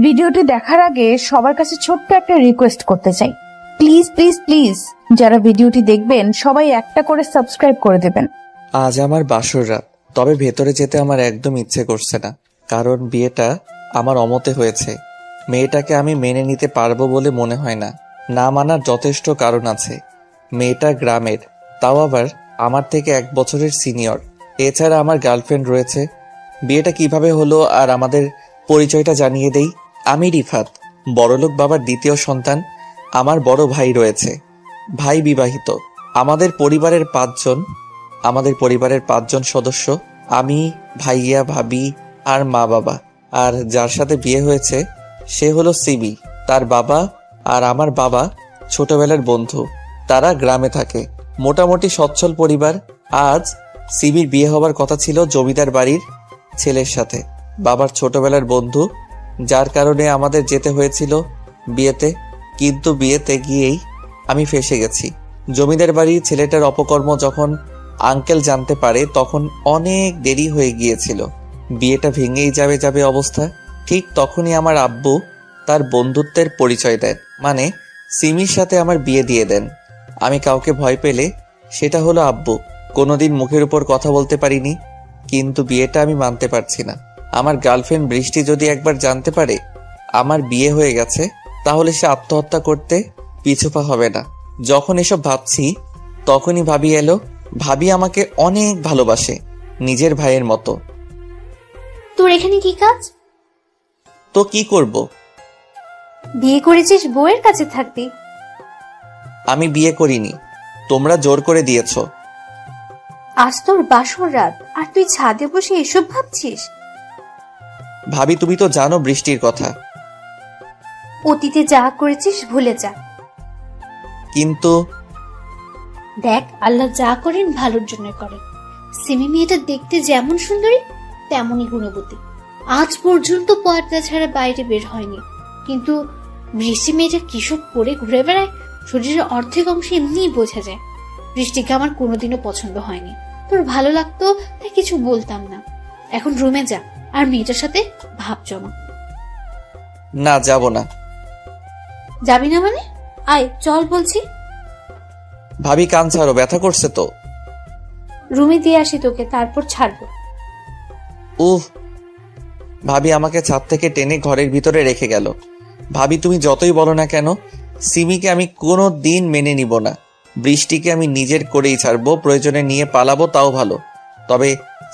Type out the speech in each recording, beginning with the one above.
ভিডিওটি দেখার আগে সবার কাছে ছোট্ট একটা রিকোয়েস্ট করতে চাই, প্লিজ প্লিজ প্লিজ যারা ভিডিওটি দেখবেন সবাই একটা করে সাবস্ক্রাইব করে দেবেন। আজ আমার বাসর রাত, তবে ভেতরে যেতে আমার একদম ইচ্ছে করছে না, কারণ বিয়েটা আমার অমতে হয়েছে। মেয়েটাকে আমি মেনে নিতে পারবো বলে মনে হয় না। না মানার যথেষ্ট কারণ আছে। মেয়েটা গ্রামের, তাও আবার আমার থেকে 1 বছরের সিনিয়র। এছাড়া আমার গার্লফ্রেন্ড রয়েছে। বিয়েটা কিভাবে হলো আর আমাদের পরিচয়টা জানিয়ে দেই। আমি রিফাত, বড়লোক বাবার দ্বিতীয় সন্তান। আমার বড় ভাই রয়েছে, ভাই বিবাহিত। আমাদের পরিবারের 5 জন সদস্য, আমি, ভাইয়া, ভাবি আর মা বাবা। আর যার সাথে বিয়ে হয়েছে সে হলো সিমি। তার বাবা আর আমার বাবা ছোটবেলার বন্ধু। তারা গ্রামে থাকে, মোটামুটি সচ্ছল পরিবার। আজ সিমির বিয়ে হবার কথা ছিল জমিদার বাড়ির ছেলের সাথে, বাবার ছোটবেলার বন্ধু, যার কারণে আমাদের যেতে হয়েছিল বিয়েতে। কিন্তু বিয়েতে গিয়েই আমি ফেঁসে গেছি। জমিদার বাড়ির ছেলেটার অপকর্ম যখন আঙ্কেল জানতে পারে তখন অনেক দেরি হয়ে গিয়েছিল। বিয়েটা ভেঙেই যাবে অবস্থা। ঠিক তখনই আমার আব্বু তার বন্ধুত্বের পরিচয় দেন, মানে সিমির সাথে আমার বিয়ে দিয়ে দেন। আমি কাউকে ভয় পেলে সেটা হলো আব্বু। কোনোদিন মুখের উপর কথা বলতে পারিনি, কিন্তু বিয়েটা আমি মানতে পারছি না। আমার গার্লফ্রেন্ড বৃষ্টি যদি একবার জানতে পারে আমার বিয়ে হয়ে গেছে, তাহলে সে আত্মহত্যা করতে পিছুপা হবে না। যখন এসব ভাবছি তখনই ভাবি এলো। ভাবি আমাকে অনেক ভালোবাসে, নিজের ভাইয়ের মতো। তোর এখানে কি কাজ? তো কি করব? বিয়ে করেছিস বউয়ের কাছে থাকবি? আমি বিয়ে করিনি, তোমরা জোর করে দিয়েছো। আজ তোর বাসর রাত আর তুই ছাদে বসে এসব ভাবছিস? ভাবি তুমি তো জানো বৃষ্টির কথা। অতীতে যা করেছিস ভুলে যা। কিন্তু দেখ, আল্লাহ যা করেন ভালোর জন্য করেন। সিমি মেয়েটা দেখতে যেমন সুন্দরী তেমনই গুণবতী। আজ পর্যন্ত পর্দা ছাড়া বাইরে বের হয়নি, কিন্তু বৃষ্টি মেয়েটা কিসব পরে ঘুরে বেড়ায়, শরীরের অর্ধেক অংশে এমনিই বোঝা যায়। বৃষ্টিকে আমার কোনোদিনও পছন্দ হয়নি। তোর ভালো লাগতো তাই কিছু বলতাম না। এখন রুমে যা আর মেয়েটার সাথে ভাব জমা। না, যাব না। যাবি না মানে? আয় চল বলছি। ভাবি কান ছাড়ো, ব্যথা করছে তো। রুমে দিয়ে আসি তোকে, তারপর ছাড়বো। উহ, ভাবি আমাকে ছাদ থেকে টেনে ঘরের ভিতরে রেখে গেল। ভাবি তুমি যতই বলো না কেন, সিমিকে আমি কোনো দিন মেনে নিব না। বৃষ্টিকে আমি নিজের করেই ছাড়বো, প্রয়োজনে নিয়ে পালাবো তাও ভালো। তবে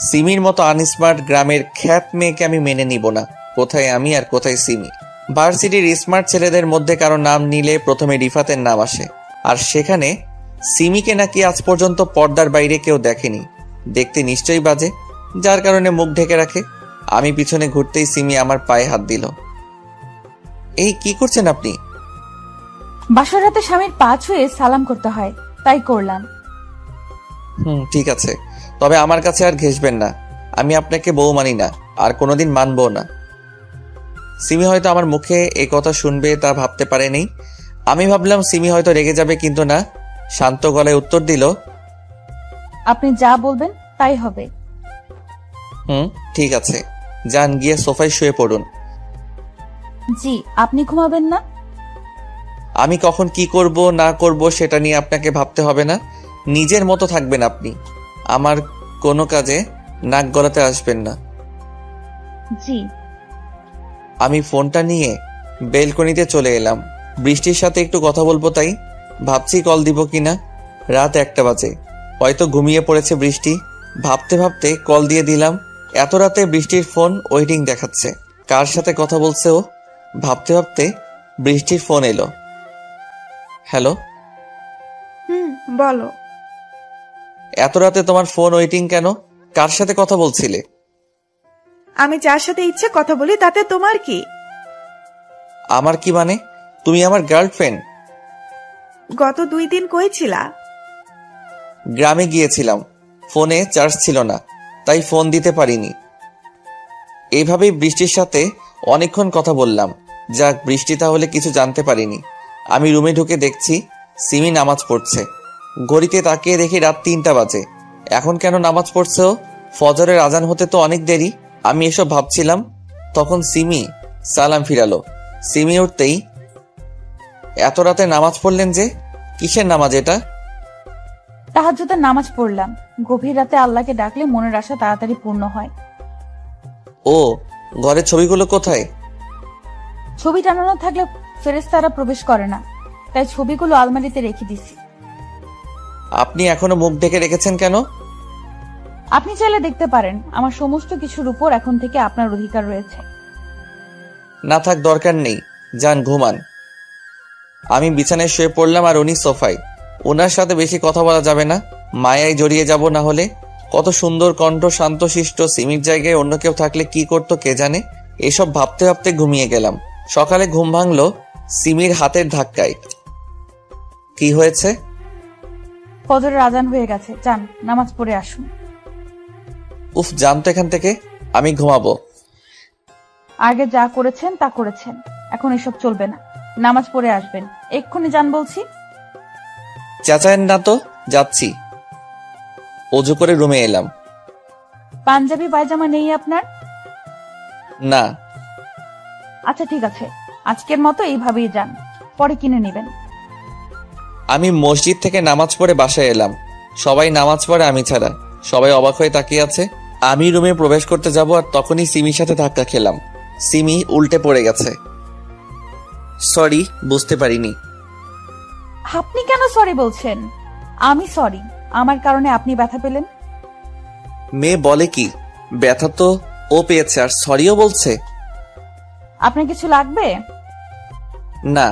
সিমির মতো আনস্মার্ট গ্রামের খ্যাত মেয়েকে আমি মেনে নিব না। কোথায় আমি আর কোথায় সিমি? ভার্সিটির স্মার্ট ছেলেদের মধ্যে কারো নাম নিলে প্রথমে রিফাতের নাম আসে, আর সেখানে সিমিকে নাকি আজ পর্যন্ত পর্দার বাইরে কেউ দেখেনি। দেখতে নিশ্চয়ই বাজে, যার কারণে মুখ ঢেকে রাখে। আমি পিছনে ঘুরতেই সিমি আমার পায়ে হাত দিল। এই কি করছেন আপনি? বাসর রাতে স্বামীর পা ছুঁয়ে সালাম করতে হয়, তাই করলাম। ঠিক আছে, তবে আমার কাছে আর ঘেঁষবেন না। আমি আপনাকে বউ মানি না, আর কোনোদিন মানবো না। সিমি হয়তো আমার মুখে এই কথা শুনবে তা ভাবতে পারেনি। আমি ভাবলাম সিমি হয়তো রেগে যাবে, কিন্তু না, শান্ত গলায় উত্তর দিল, আপনি যা বলবেন তাই হবে। ঠিক আছে, যান গিয়ে সোফায় শুয়ে পড়ুন। জি, আপনি ঘুমাবেন না? আমি কখন কি করব না করব সেটা নিয়ে আপনাকে ভাবতে হবে না। নিজের মতো থাকবেন আপনি। আমার কোনো কাজে নাক গলাতে আসবেন না। জি। আমি ফোনটা নিয়ে বেলকনিতে চলে এলাম। বৃষ্টির সাথে একটু কথা বলবো, তাই ভাবছি কল দিব কিনা। রাত 1টা বাজে, হয়তো ঘুমিয়ে পড়েছে বৃষ্টি। ভাবতে ভাবতে কল দিয়ে দিলাম। এত রাতে বৃষ্টির ফোন ওয়েটিং দেখাচ্ছে। কার সাথে কথা বলছে ও? ভাবতে ভাবতে বৃষ্টির ফোন এলো। হ্যালো। বলো। এত রাতে তোমার ফোন ওয়েটিং কেন? কার সাথে কথা বলছিলে? আমি যার সাথে ইচ্ছে কথা বলি, তাতে তোমার কি? আমার কি মানে? তুমি আমার গার্লফ্রেন্ড। গত 2 দিন কই ছিলা? গ্রামে গিয়েছিলাম, ফোনে চার্জ ছিল না, তাই ফোন দিতে পারিনি। এইভাবেই বৃষ্টির সাথে অনেকক্ষণ কথা বললাম। যাক, বৃষ্টি তাহলে কিছু জানতে পারিনি। আমি রুমে ঢুকে দেখছি সিমি নামাজ পড়ছে। ঘড়িতে তাকিয়ে দেখি রাত 3টা বাজে। এখন কেন নামাজ পড়ছে ও? ফজরের আজান হতে তো অনেক দেরি। আমি এসব ভাবছিলাম, তখন সিমি সালাম ফিরালো। সিমি উঠতেই, এত রাতে নামাজ পড়লেন যে? কিসের নামাজ এটা? তাহাজ্জুদের নামাজ পড়লাম। গভীর রাতে আল্লাহকে ডাকলে মনের আশা তাড়াতাড়ি পূর্ণ হয়। ও, ঘরের ছবিগুলো কোথায়? ছবি টানানো থাকলে ফেরেশতারা প্রবেশ করে না, তাই ছবিগুলো আলমারিতে রেখে দিছি। আপনি এখনো মুখ ঢেকে রেখেছেন কেন? আপনি চাইলে দেখতে পারেন। আমার সমস্ত কিছুর উপর এখন থেকে আপনার অধিকার রয়েছে। না থাক, দরকার নেই, যান ঘুমান। আমি বিছানায় শুয়ে পড়লাম আর উনি সোফায়। ওনার সাথে বেশি কথা বলা যাবে না, মায়ায় জড়িয়ে যাব না হলে। কত সুন্দর কণ্ঠ, শান্তশিষ্ট। সিমির জায়গায় অন্য কেউ থাকলে কি করতো কে জানে। এসব ভাবতে ভাবতে ঘুমিয়ে গেলাম। সকালে ঘুম ভাঙলো সিমির হাতের ধাক্কায়। কি হয়েছে? ফজরের আজান হয়ে গেছে, যান নামাজ পড়ে আসুন। উফ, জানতো এখান থেকে। আমি ঘুমাবো। আগে যা করেছেন তা করেছেন, এখন এসব চলবে না। নামাজ পড়ে আসবেন, এক্ষুনি যান বলছি। চেঁচায়েন না তো, যাচ্ছি। অজু করে রুমে এলাম। পাঞ্জাবি পায়জামা নেই আপনার? না। আচ্ছা ঠিক আছে, আজকের মতো এইভাবেই যান, পরে কিনে নেবেন। আমি মসজিদ থেকে নামাজ পড়ে বাসায় এলাম। সবাই নামাজ পড়ে, আমি ছাড়া। সবাই অবাক হয়ে তাকিয়ে আছে। আমি রুমে প্রবেশ করতে যাব আর তখনই সিমির সাথে ধাক্কা খেলাম। সিমি উল্টে পড়ে গেছে। সরি, বুঝতে পারিনি। আপনি কেন সরি বলছেন? আমি সরি, আমার কারণে আপনি ব্যথা পেলেন। মেয়ে বলে কি? ব্যথা তো ও পেয়েছে, আর সরিও বলছে। আপনার কিছু লাগবে? না।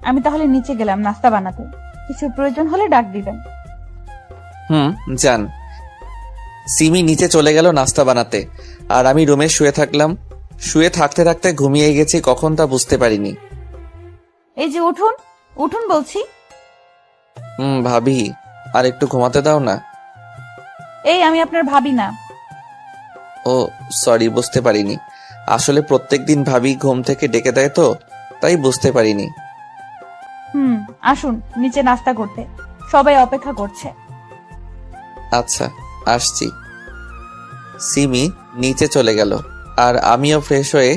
আমি তাহলে নিচে গেলাম নাস্তা বানাতে, কিছু প্রয়োজন হলে ডাক দিবেন। যান। সিমি নিচে চলে গেল নাস্তা বানাতে, আর আমি রুমে শুয়ে থাকলাম। শুয়ে থাকতে থাকতে ঘুমিয়ে গেছি কখন তা বুঝতে পারিনি। এই যে উঠুন, উঠুন বলছি। ভাবি, আর একটু ঘুমাতে দাও না। এই আমি আপনার ভাবি না। ও সরি, বুঝতে পারিনি। আসলে প্রত্যেকদিন ভাবি ঘুম থেকে ডেকে দেয় তো, তাই বুঝতে পারিনি। আসুন নিচে নাস্তা করতে, সবাই অপেক্ষা করছে। আচ্ছা, আসছি। সিমি নিচে চলে গেল আর আমিও ফ্রেশ হয়ে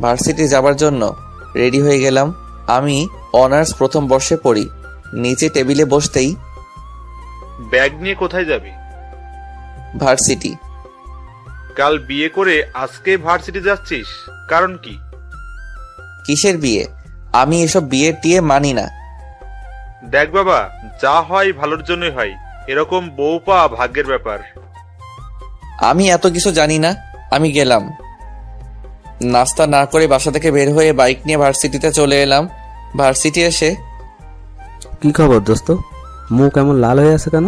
ভার্সিটি যাবার জন্য রেডি হয়ে গেলাম। আমি অনার্স প্রথম বর্ষে পড়ি। নিচে টেবিলে বসতেই, ব্যাগ নিয়ে কোথায় যাবি? ভার্সিটি। কাল বিয়ে করে আজকে ভার্সিটি যাচ্ছিস, কারণ কি? কিসের বিয়ে? আমি এসব বিয়ে টিয়ে মানি না। দেখ বাবা, যা হয় ভালোর জন্যই হয়। এরকম বউ পাওয়া ভাগ্যের ব্যাপার। আমি এত কিছু জানি না। আমি গেলাম। নাস্তা না করে বাসা থেকে বের হয়ে বাইক নিয়ে ভার্সিটিতে চলে এলাম। ভার্সিটি এসে, কি খবর দোস্ত? মুখ এমন লাল হয়ে আছে কেন?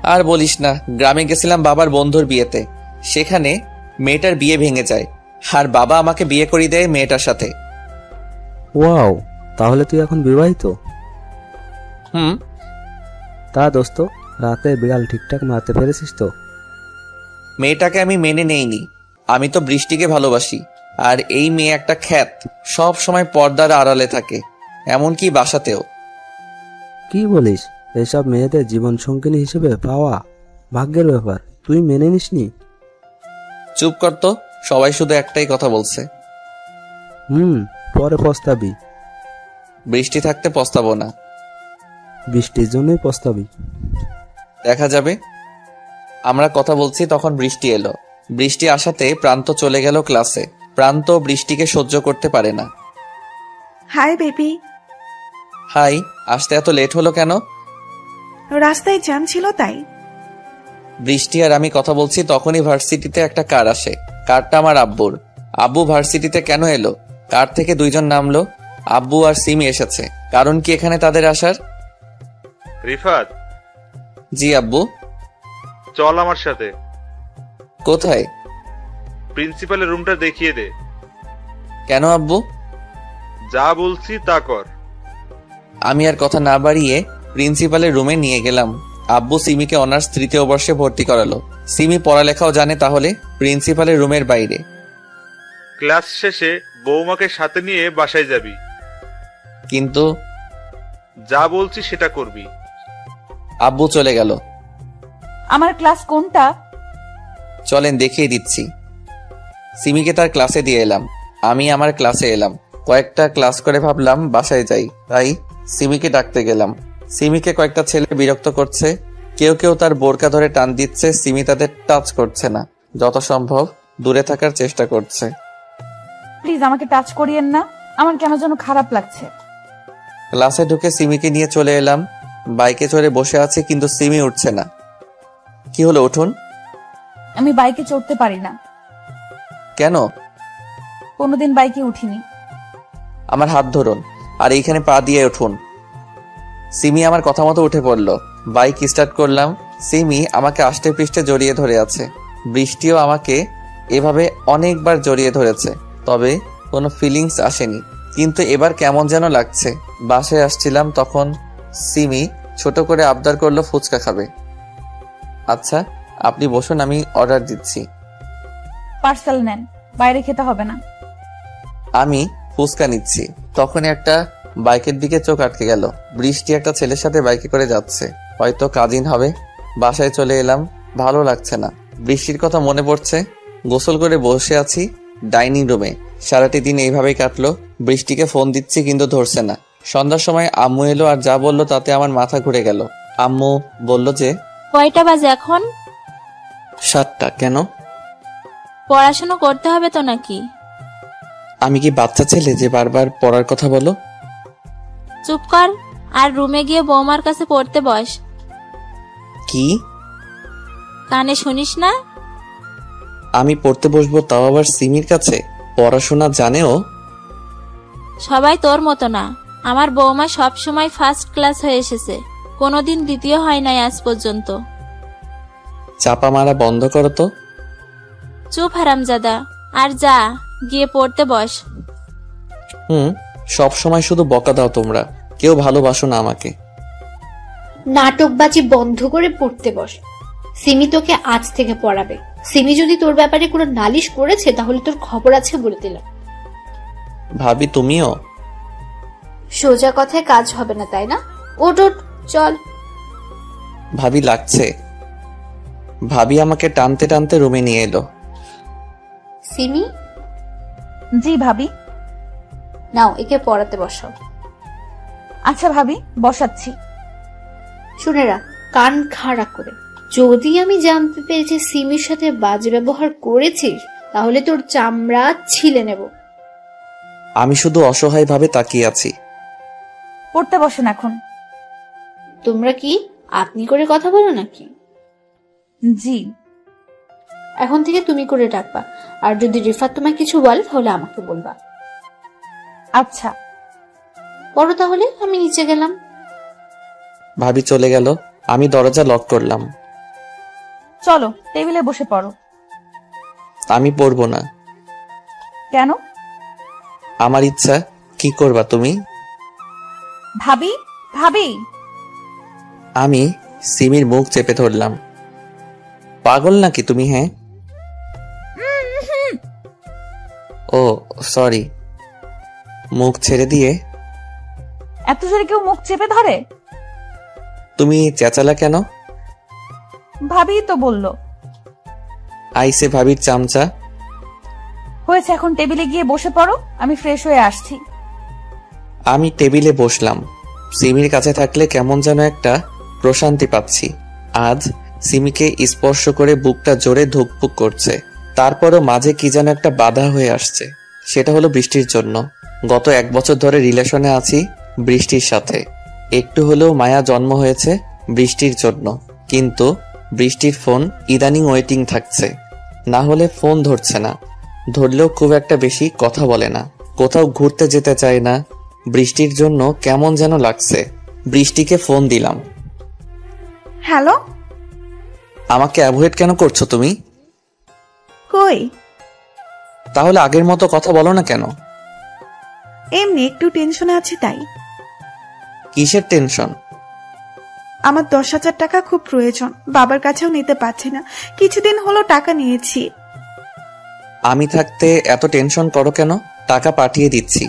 আর বলিস না, গ্রামে গেছিলাম বাবার বন্ধুর বিয়েতে। সেখানে মেয়েটার বিয়ে ভেঙে যায়, আর বাবা আমাকে বিয়ে করিয়ে দেয় মেয়েটার সাথে। ওয়াও, তাহলে তুই এখন বিবাহিত? তা দোস্ত, রাতে বিড়াল ঠিকঠাক মারতে পেরেছিস তো? মেয়েটাকে আমি মেনে নেইনি। আমি তো বৃষ্টিকে ভালোবাসি, আর এই মেয়ে একটা খ্যাত, সব সময় পর্দার আড়ালে থাকে, এমনকি বাসাতেও। কি বলিস? এসব মেয়েদের জীবন সঙ্গিনী হিসেবে পাওয়া ভাগ্যের ব্যাপার, তুই মেনে নিসনি? চুপ কর তো, সবাই শুধু একটাই কথা বলছে। পরে পস্তাবি। বৃষ্টি থাকতে পস্তাবো না। বৃষ্টির জন্যই পস্তাবি। দেখা যাবে। আমরা কথা বলছি তখন বৃষ্টি এলো। বৃষ্টি আসাতে প্রান্ত চলে গেল ক্লাসে। প্রান্ত বৃষ্টিকে সহ্য করতে পারে না। Hi baby. হাই। আসতে এত লেট হলো কেন? রাস্তায় জ্যাম ছিল তাই। বৃষ্টি আর আমি কথা বলছি তখনই ভার্সিটিতে একটা কার আসে। কারটা আমার আব্বুর। আব্বু ভার্সিটিতে কেন এলো? কার থেকে দুইজন নামলো। আব্বু আর সিমি এসেছে। কারণ কি এখানে তাদের আসার? রিফাত। জি আব্বু। চল আমার সাথে। কোথায়? প্রিন্সিপালের রুমটা দেখিয়ে দে। কেন আব্বু? যা বলছি তা কর। আমি আর কথা না বাড়িয়ে প্রিন্সিপালের রুমে নিয়ে গেলাম। আব্বু সিমিকে অনার্স তৃতীয় বর্ষে ভর্তি করালো। সিমি পড়ালেখাও জানে, তাহলে প্রিন্সিপালের রুমের বাইরে। ক্লাস শেষে বৌমাকে সাথে নিয়ে বাসায় যাবি। কিন্তু যা বলছি সেটা করবি। আব্বু চলে গেল। আমার ক্লাস কোনটা? চলেন দেখিয়ে দিচ্ছি। সিমিকে তার ক্লাসে দিয়ে এলাম। আমি আমার ক্লাসে এলাম। কয়েকটা ক্লাস করে ভাবলাম বাসায় যাই, তাই সিমিকে ডাকতে গেলাম। সিমিকে কয়েকটা ছেলে বিরক্ত করছে। কেউ কেউ তার বোরকা ধরে টান দিচ্ছে। সিমি তাদের টাচ করছে না, যত সম্ভব দূরে থাকার চেষ্টা করছে। প্লিজ আমাকে টাচ করিয়েন না, আমার কেন যেন খারাপ লাগছে। ক্লাসে ঢুকে সিমিকে নিয়ে চলে এলাম। বাইকে চড়ে বসে আছি, কিন্তু সিমি উঠছে না। কি হলো, উঠুন। আমি বাইকে চড়তে পারি না। কেন? কোনোদিন বাইকে উঠিনি। আমার হাত ধরুন আর এইখানে পা দিয়ে উঠুন। সিমি আমার কথা মতো উঠে পড়ল। বাইক স্টার্ট করলাম। সিমি আমাকে আষ্টে পৃষ্ঠে জড়িয়ে ধরে আছে। বৃষ্টিও আমাকে এভাবে অনেকবার জড়িয়ে ধরেছে, তবে কোনো ফিলিংস আসেনি। কিন্তু এবার কেমন যেন লাগছে। বাসায় আসছিলাম, তখন সিমি ছোট করে আবদার করলো ফুচকা খাবে। আচ্ছা আপনি বসুন, আমি অর্ডার দিচ্ছি। পার্সেল নেন, বাইরে খেতে হবে না। আমি ফুচকা নিচ্ছি, তখন একটা বাইকের দিকে চোখ আটকে গেল। বৃষ্টি একটা ছেলের সাথে বাইকে করে যাচ্ছে, হয়তো কাজিন হবে। বাসায় চলে এলাম, ভালো লাগছে না। বৃষ্টির কথা মনে পড়ছে। গোসল করে বসে আছি ডাইনিং রুমে। সারাটি দিন এইভাবেই কাটলো। বৃষ্টিকে ফোন দিচ্ছি কিন্তু ধরছে না। সন্ধ্যার সময় আম্মু এলো আর যা বললো তাতে আমার মাথা ঘুরে গেল। আম্মু বলল যে কয়টা বাজে এখন? 7টা। কেন? পড়াশোনা করতে হবে তো নাকি? আমি কি বাচ্চা ছেলে যে বারবার পড়ার কথা বলো? চুপ কর আর রুমে গিয়ে বৌমার কাছে পড়তে বস। কি? কানে শুনিস না? আমি পড়তে বসবো, তাও আবার সিমির কাছে? পড়াশোনা জানেও? সবাই তোর মতো না। আমার বৌমা সব সময় ফার্স্ট ক্লাস হয়ে এসেছে, কোনোদিন দ্বিতীয় হয় নাই আজ পর্যন্ত। চাপা মারা বন্ধ করো তো। চুপ হারামজাদা, আর যা গিয়ে পড়তে বস। সব সময় শুধু বকা দাও তোমরা, কেউ ভালোবাসো না আমাকে। নাটকবাজি বন্ধ করে পড়তে বস। সিমি তোকে আজ থেকে পড়াবে। সিমি যদি তোর ব্যাপারে কোনো নালিশ করেছে তাহলে তোর খবর আছে বলে দিলাম। ভাবি তুমিও? সোজা কথায় কাজ হবে না, তাই না? ওঠ ওঠ, চল। ভাবি লাগছে। ভাবি আমাকে টানতে টানতে রুমে নিয়ে এলো। সিমি, জি ভাবি। নাও একে পড়াতে বসাও। আচ্ছা ভাবি, বসাচ্ছি। শুনে রাখ, কান খাড়া করে, যদি আমি জানতে পেরেছি সিমির সাথে বাজে ব্যবহার করেছিস তাহলে তোর চামড়া ছিলে নেব। আমি শুধু অসহায় ভাবে তাকিয়ে আছি। পড়তে বসেন এখন। তোমরা কি আপনি করে কথা বলো নাকি? জি। এখন থেকে তুমি করে ডাকবা, আর যদি রিফাত তোমায় কিছু বলে তাহলে আমাকে বলবা। আচ্ছা। পড়ো তাহলে, আমি নিচে গেলাম। ভাবি চলে গেল, আমি দরজা লক করলাম। চলো টেবিলে বসে পড়ো। আমি পড়বো না। কেন? আমার ইচ্ছা। কি করবা তুমি? ভাবি, ভাবি। আমি সিমির মুখ চেপে ধরলাম। পাগল নাকি তুমি? হ্যাঁ। ও সরি। মুখ ছেড়ে দিয়ে। এত জোরে কেউ মুখ চেপে ধরে? তুমি চেঁচালা কেন? ভাবি তো বললো। আইসে ভাবির চামচা। হয়েছে, এখন টেবিলে গিয়ে বসে পড়ো, আমি ফ্রেশ হয়ে আসছি। আমি টেবিলে বসলাম। সিমির কাছে থাকলে কেমন যেন একটা প্রশান্তি পাচ্ছি। আজ সিমিকে স্পর্শ করে বুকটা জোরে ধুকপুক করছে। তারপরও মাঝে কি যেন একটা বাধা হয়ে আসছে। সেটা হলো বৃষ্টির জন্য। গত 1 বছর ধরে রিলেশনে আছি বৃষ্টির সাথে। একটু হলেও মায়া জন্ম হয়েছে বৃষ্টির জন্য। কিন্তু বৃষ্টির ফোন ইদানিং ওয়েটিং থাকছে, না হলে ফোন ধরছে না। ধরলেও খুব একটা বেশি কথা বলে না। কোথাও ঘুরতে যেতে চায় না। বৃষ্টির জন্য কেমন যেন লাগছে। বৃষ্টিকে ফোন দিলাম। হ্যালো। আমাকে অ্যাভয়েড কেন করছো তুমি? কই? তাহলে আগের মতো কথা বলো না কেন? এমনি একটু টেনশনে আছি তাই। কিসের টেনশন? আমার 10,000 টাকা খুব প্রয়োজন, বাবার কাছেও নিতে পারছি না। কিছুদিন হলো টাকা নিয়েছি। আমি থাকতে এত টেনশন করো কেন? টাকা পাঠিয়ে দিচ্ছি।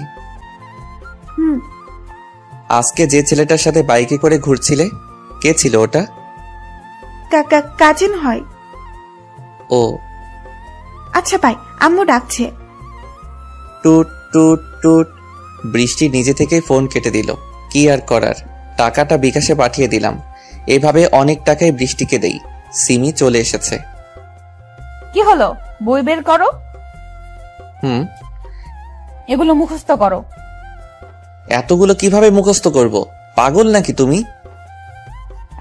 আজকে যে ছেলেটার সাথে বাইকে করে ঘুরছিলে, কে ছিল ওটা? কাজিন হয়। ও আচ্ছা ভাই, আম্মু ডাকছে। টুট টুট টুট। বৃষ্টি নিজে থেকেই ফোন কেটে দিল। কি আর করার, টাকাটা বিকাশে পাঠিয়ে দিলাম। এভাবে অনেক টাকাই বৃষ্টিকে দেই। সিমি চলে এসেছে। কি হলো, বই বের করো। হুম। এগুলো মুখস্থ করো। এতগুলো কিভাবে মুখস্থ করব? পাগল নাকি তুমি?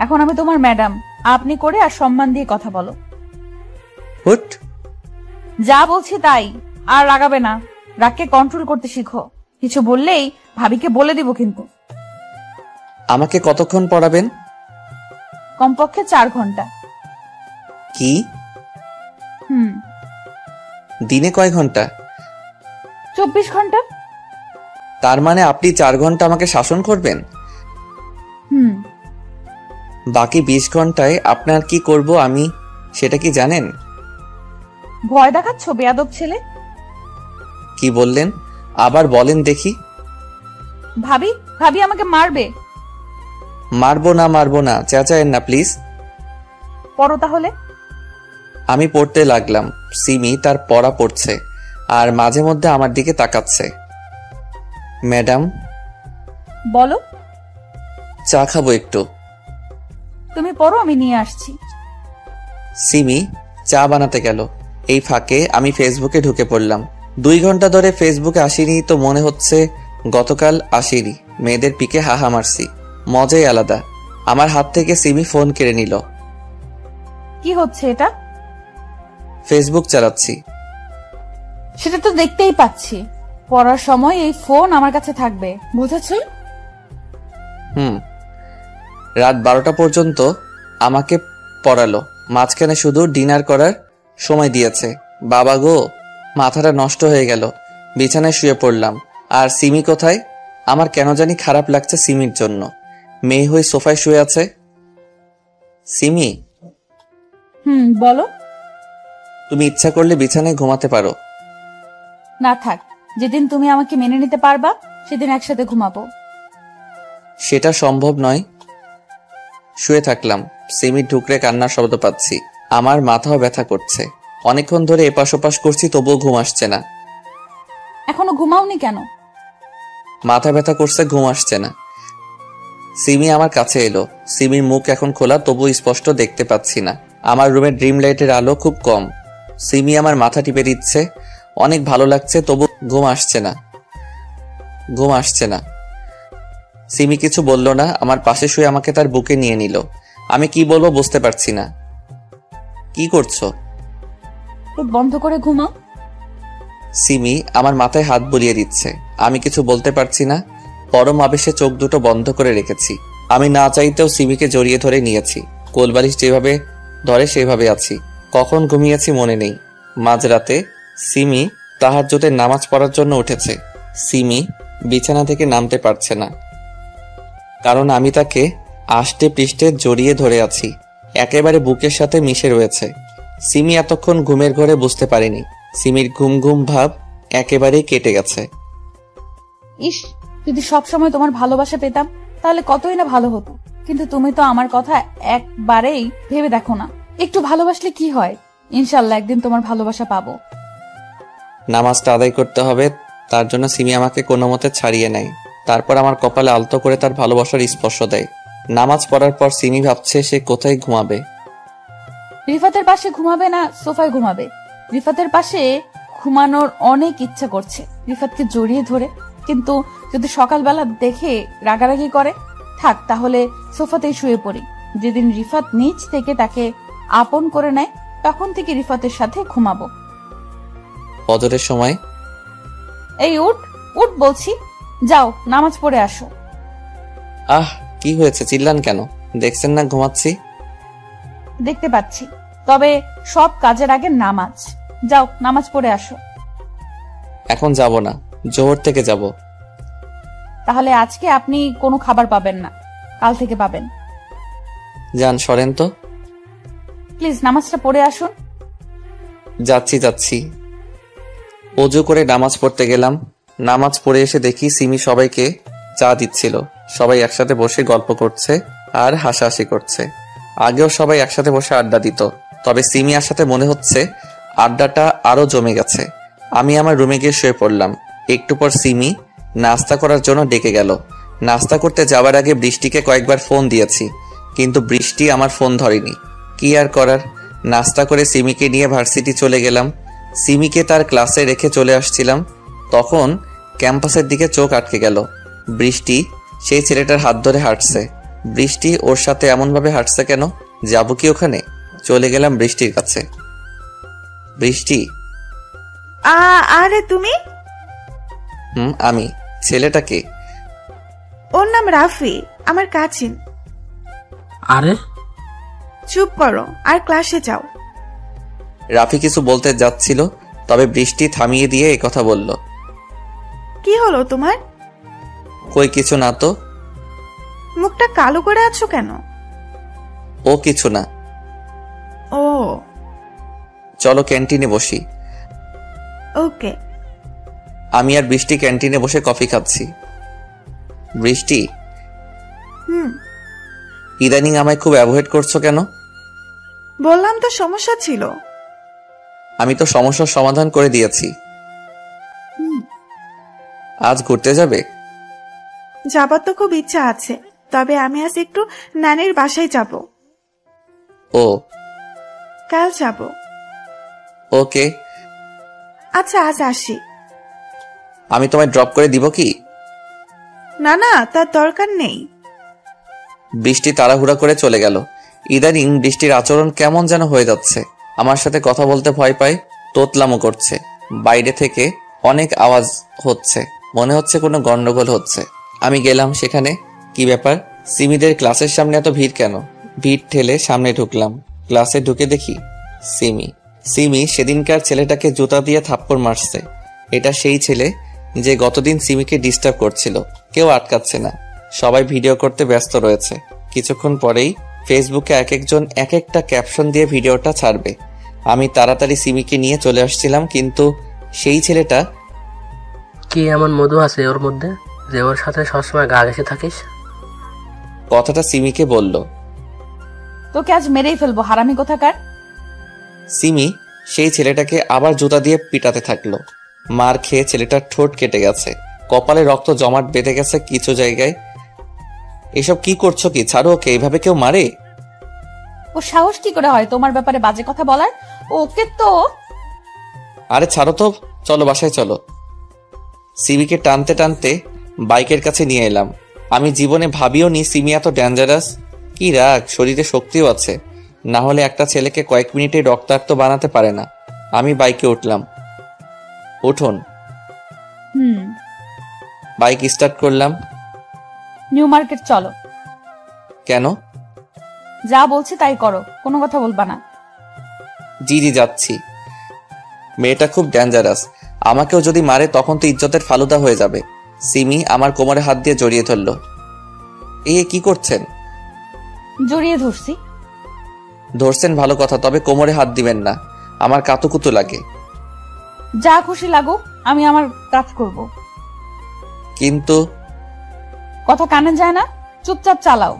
এখন আমি তোমার ম্যাডাম, আপনি করে আর সম্মান দিয়ে কথা বলো। হুট। যা বলছি তাই, আর রাগাবে না। রাগকে কন্ট্রোল করতে শিখো। কিছু বললেই ভাবিকে বলে দিব কিন্তু। আমাকে কতক্ষণ পড়াবেন? কমপক্ষে 4 ঘন্টা। কি? হুম। দিনে কয় ঘন্টা? 24 ঘন্টা। তার মানে আপনি 4 ঘন্টা আমাকে শাসন করবেন? হুম। বাকি 20 ঘন্টায় আপনার কি করব আমি, সেটা কি জানেন? ভয় দেখাচ্ছ বেয়াদব ছেলে। কি বললেন? আবার বলেন দেখি। ভাবি ভাবি আমাকে মারবে। মারবো না, চেঁচায়েন না প্লিজ। পড়ো তাহলে। আমি পড়তে লাগলাম। সিমি তার পড়া পড়ছে আর মাঝে মধ্যে আমার দিকে তাকাচ্ছে। ম্যাডাম। বলো। চা খাবো একটু। তুমি পড়ো, আমি নিয়ে আসছি। সিমি চা বানাতে গেল। এই ফাঁকে আমি ফেসবুকে ঢুকে পড়লাম। 2 ঘন্টা ধরে ফেসবুকে আসিনি তো মনে হচ্ছে গতকাল আসিনি। মেয়েদের পিকে হাহা মারছি, মজাই আলাদা। আমার হাত থেকে সিমি ফোন কেড়ে নিল। কি হচ্ছে এটা? ফেসবুক চালাচ্ছি। সেটা তো দেখতেই পাচ্ছি। পড়ার সময় এই ফোন আমার কাছে থাকবে, বুঝেছো? হুম। রাত 12টা পর্যন্ত আমাকে পড়ালো, মাঝখানে শুধু ডিনার করার সময় দিয়েছে। বাবা গো, মাথাটা নষ্ট হয়ে গেল। বিছানায় শুয়ে পড়লাম। আর সিমি কোথায়? আমার কেন জানি খারাপ লাগছে সিমির জন্য। মেয়ে হয়ে সোফায় শুয়ে আছে। সিমি। বলো। তুমি ইচ্ছা করলে বিছানায় ঘুমাতে পারো। না থাক, যেদিন তুমি আমাকে মেনে নিতে পারবা সেদিন একসাথে ঘুমাবো। সেটা সম্ভব নয়। শুয়ে থাকলাম। সিমির ঢুকরে কান্নার শব্দ পাচ্ছি। আমার মাথাও ব্যথা করছে। অনেকক্ষণ ধরে এপাশ ওপাশ করছি, তবুও ঘুম আসছে না। এখনো ঘুমাওনি কেন? মাথা ব্যথা করছে, ঘুম আসছে না। সিমি আমার কাছে এলো। সিমির মুখ এখন খোলা, তবু স্পষ্ট দেখতে পাচ্ছি না। আমার রুমের ড্রিম লাইটের আলো খুব কম। সিমি আমার মাথা টিপে দিচ্ছে। অনেক ভালো লাগছে, তবু ঘুম আসছে না। সিমি কিছু বলল না। আমার পাশে শুয়ে আমাকে তার বুকে নিয়ে নিল। আমি কি বলবো বুঝতে পারছি না। কি করছো? বন্ধ করে ঘুমাও। সিমি আমার মাথায় হাত বুলিয়ে দিচ্ছে। আমি কিছু বলতে পারছি না। পরম আবেশে চোখ দুটো বন্ধ করে রেখেছি। আমি না চাইতেও সিমিকে জড়িয়ে ধরে নিয়েছি। কোলবালিশ যেভাবে ধরে সেভাবে আছি। কখন ঘুমিয়েছি মনে নেই। মাঝরাতে সিমি তাহাজ্জুদের নামাজ পড়ার জন্য উঠেছে। সিমি বিছানা থেকে নামতে পারছে না, কারণ আমি তাকে আষ্টে পৃষ্ঠে জড়িয়ে ধরে আছি। একেবারে বুকের সাথে মিশে রয়েছে। সিমি এতক্ষণ ঘুমের ঘরে বুঝতে পারেনি। সিমির ঘুম ঘুম ভাব একেবারেই কেটে গেছে। ইস, যদি সবসময় তোমার ভালোবাসা পেতাম তাহলে কতই না ভালো হতো। কিন্তু তুমি তো আমার কথা একবারেই ভেবে দেখো না। একটু ভালোবাসলে কি হয়? ইনশাল্লাহ একদিন তোমার ভালোবাসা পাবো। নামাজটা আদায় করতে হবে, তার জন্য সিমি আমাকে কোনো মতে ছাড়িয়ে নেয়। তারপর আমার কপালে আলতো করে তার ভালোবাসার স্পর্শ দেয়। নামাজ পড়ার পর সিমি ভাবছে সে কোথায় ঘুমাবে। রিফাতের পাশে ঘুমাবে না সোফায় ঘুমাবে? রিফাতের পাশে ঘুমানোর অনেক ইচ্ছা করছে, রিফাতকে জড়িয়ে ধরে। কিন্তু যদি সকালবেলা দেখে রাগারাগি করে, থাক তাহলে সোফাতেই শুয়ে পড়ি। যেদিন রিফাত নিজ থেকে তাকে আপন করে নেয় তখন থেকে রিফাতের সাথে ঘুমাবো। ফজরের সময়। এই উঠ উঠ বলছি, যাও নামাজ পড়ে আসো। আহ, কি হয়েছে? চিল্লান কেন? দেখছেন না ঘুমাচ্ছি। দেখতে পাচ্ছি, তবে সব কাজের আগে নামাজ। যাও নামাজ পড়ে আসো। এখন যাব না, জোহর থেকে যাব। তাহলে আজকে আপনি কোনো খাবার পাবেন না, কাল থেকে পাবেন। যান, সরেন তো। প্লিজ নামাজটা পড়ে আসুন। যাচ্ছি। ওযু করে নামাজ পড়তে গেলাম। নামাজ পড়ে এসে দেখি সিমি সবাইকে চা দিচ্ছিল। সবাই একসাথে বসে গল্প করছে আর হাসাহাসি করছে। আগেও সবাই একসাথে বসে আড্ডা দিত, তবে সিমি আসাতে মনে হচ্ছে আড্ডাটা আরো জমে গেছে। আমি আমার রুমে গিয়ে শুয়ে পড়লাম। একটু পর সিমি নাস্তা করার জন্য ডেকে গেল। নাস্তা করতে যাওয়ার আগে বৃষ্টিকে কয়েকবার ফোন দিয়েছি, কিন্তু বৃষ্টি আমার ফোন ধরেনি। কি আর করার, নাস্তা করে সিমিকে নিয়ে ভার্সিটি চলে গেলাম। সিমিকে তার ক্লাসে রেখে চলে আসছিলাম, তখন ক্যাম্পাসের দিকে চোখ আটকে গেল। বৃষ্টি সেই ছেলেটার হাত ধরে হাঁটছে। বৃষ্টি ওর সাথে এমনভাবে হাঁটছে কেন? যাবো কি ওখানে? চলে গেলাম বৃষ্টির কাছে। বৃষ্টি। আরে তুমি? আমি। ছেলেটাকে? ওর নাম রাফি, আমার কাজিন। আরে চুপ করো আর ক্লাসে যাও। রাফি কিছু বলতে যাচ্ছিল, তবে বৃষ্টি থামিয়ে দিয়ে কথা বলল। কি হলো তোমার? কই কিছু না তো। মুখটা কালো করে আছো কেন? ও কিছু না। ও চলো ক্যান্টিনে বসি। ওকে। আমি আর বৃষ্টি ক্যান্টিনে বসে কফি খাচ্ছি। বৃষ্টি, ইদানিং আমায় খুব অ্যাভয়েড করছো কেন? বললাম তো সমস্যা ছিল। আমি তো সমস্যার সমাধান করে দিয়েছি। আজ ঘুরতে যাবে? যাবার তো খুব ইচ্ছা আছে, তবে আমি আজ একটু নানির বাসায় যাব। ও, কাল যাব। ওকে। আচ্ছা আজ আসি। আমি তোমায় ড্রপ করে দিব কি? না না, তার দরকার নেই। বৃষ্টি তাড়াহুড়া করে চলে গেল। ইদানিং বৃষ্টির আচরণ কেমন যেন হয়ে যাচ্ছে। আমার সাথে কথা বলতে ভয় পায়, তোতলামো করছে। বাইরে থেকে অনেক আওয়াজ হচ্ছে, মনে হচ্ছে কোনো গন্ডগোল হচ্ছে। আমি গেলাম সেখানে। কি ব্যাপার, সিমিদের ক্লাসের সামনে এত ভিড় কেন? ভিড় ঠেলে সামনে ঢুকলাম। ক্লাসে ঢুকে দেখি সিমি সেদিনকার ছেলেটাকে জুতা দিয়ে থাপ্পড় মারছে। এটা সেই ছেলে যে গতদিন সিমিকে ডিস্টার্ব করছিল। কেউ আটকাচ্ছে না, সবাই ভিডিও করতে ব্যস্ত রয়েছে। কিছুক্ষণ পরেই ফেসবুকে এক একজন এক একটা ক্যাপশন দিয়ে ভিডিওটা ছাড়বে। আমি তাড়াতাড়ি সিমিকে নিয়ে চলে আসছিলাম, কিন্তু সেই ছেলেটা। কি এমন মধু আছে ওর মধ্যে যে ওর সাথে সবসময় গা ঘেঁষে থাকিস? কথাটা সিমিকে বলল। তোকে আজ মেরেই ফেলবো, হারামি কোথাকার। সিমি সেই ছেলেটাকে আবার জুতা দিয়ে পিটাতে থাকলো। মার খেয়ে ছেলেটার ঠোঁট কেটে গেছে, কপালে রক্ত জমাট বেঁধে গেছে কিছু জায়গায়। এসব কি করছো? কি ছাড়ো ওকে, এইভাবে কেউ মারে? ও সাহস কি করে হয় তোমার ব্যাপারে বাজে কথা বলার? ওকে তো। আরে ছাড়ো তো, চলো বাসায় চলো। সিমিকে টানতে টানতে বাইকের কাছে নিয়ে এলাম। আমি জীবনে ভাবিও নি সিমি এত ডেঞ্জারাস। কি রাগ, শরীরে শক্তিও আছে, না হলে একটা ছেলেকে কয়েক মিনিটে রক্তাক্ত বানাতে পারে না। আমি বাইকে উঠলাম। উঠুন। বাইক স্টার্ট করলাম। নিউ মার্কেট চলো। কেন? যা বলছি তাই করো, কোনো কথা বলবা না। জি যাচ্ছি। মেয়েটা খুব ডেঞ্জারাস, আমাকেও যদি মারে তখন তো ইজ্জতের ফালুদা হয়ে যাবে। সিমি আমার কোমরে হাত দিয়ে জড়িয়ে ধরলো। কি করছেন? জড়িয়ে ধরছি। ধরছেন ভালো কথা, তবে কোমরে হাত দিবেন না, আমার কাতুকুতু লাগে। যা খুশি লাগুক, আমি আমার কাজ করব। কিন্তু কথা কানে যায় না, চুপচাপ চালাও।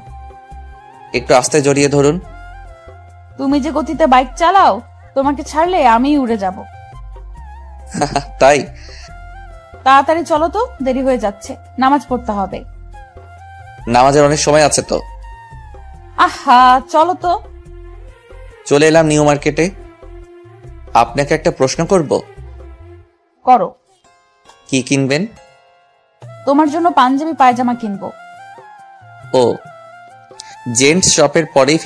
একটু আস্তে জড়িয়ে ধরুন। তুমি যে গতিতে বাইক চালাও, তোমাকে ছাড়লে আমিই উড়ে যাব। তাই? তাড়াতাড়ি চলো তো, দেরি হয়ে যাচ্ছে, নামাজ পড়তে হবে। নামাজের অনেক সময় আছে তো। আহা চলো তো। চলে এলাম নিউ মার্কেটে। আপনাকে একটা প্রশ্ন করব। করো। কি কিনবেন? তোমার জন্য পাঞ্জাবি পায়জামা কিনবো। ও, জেন্টস শপের পরেই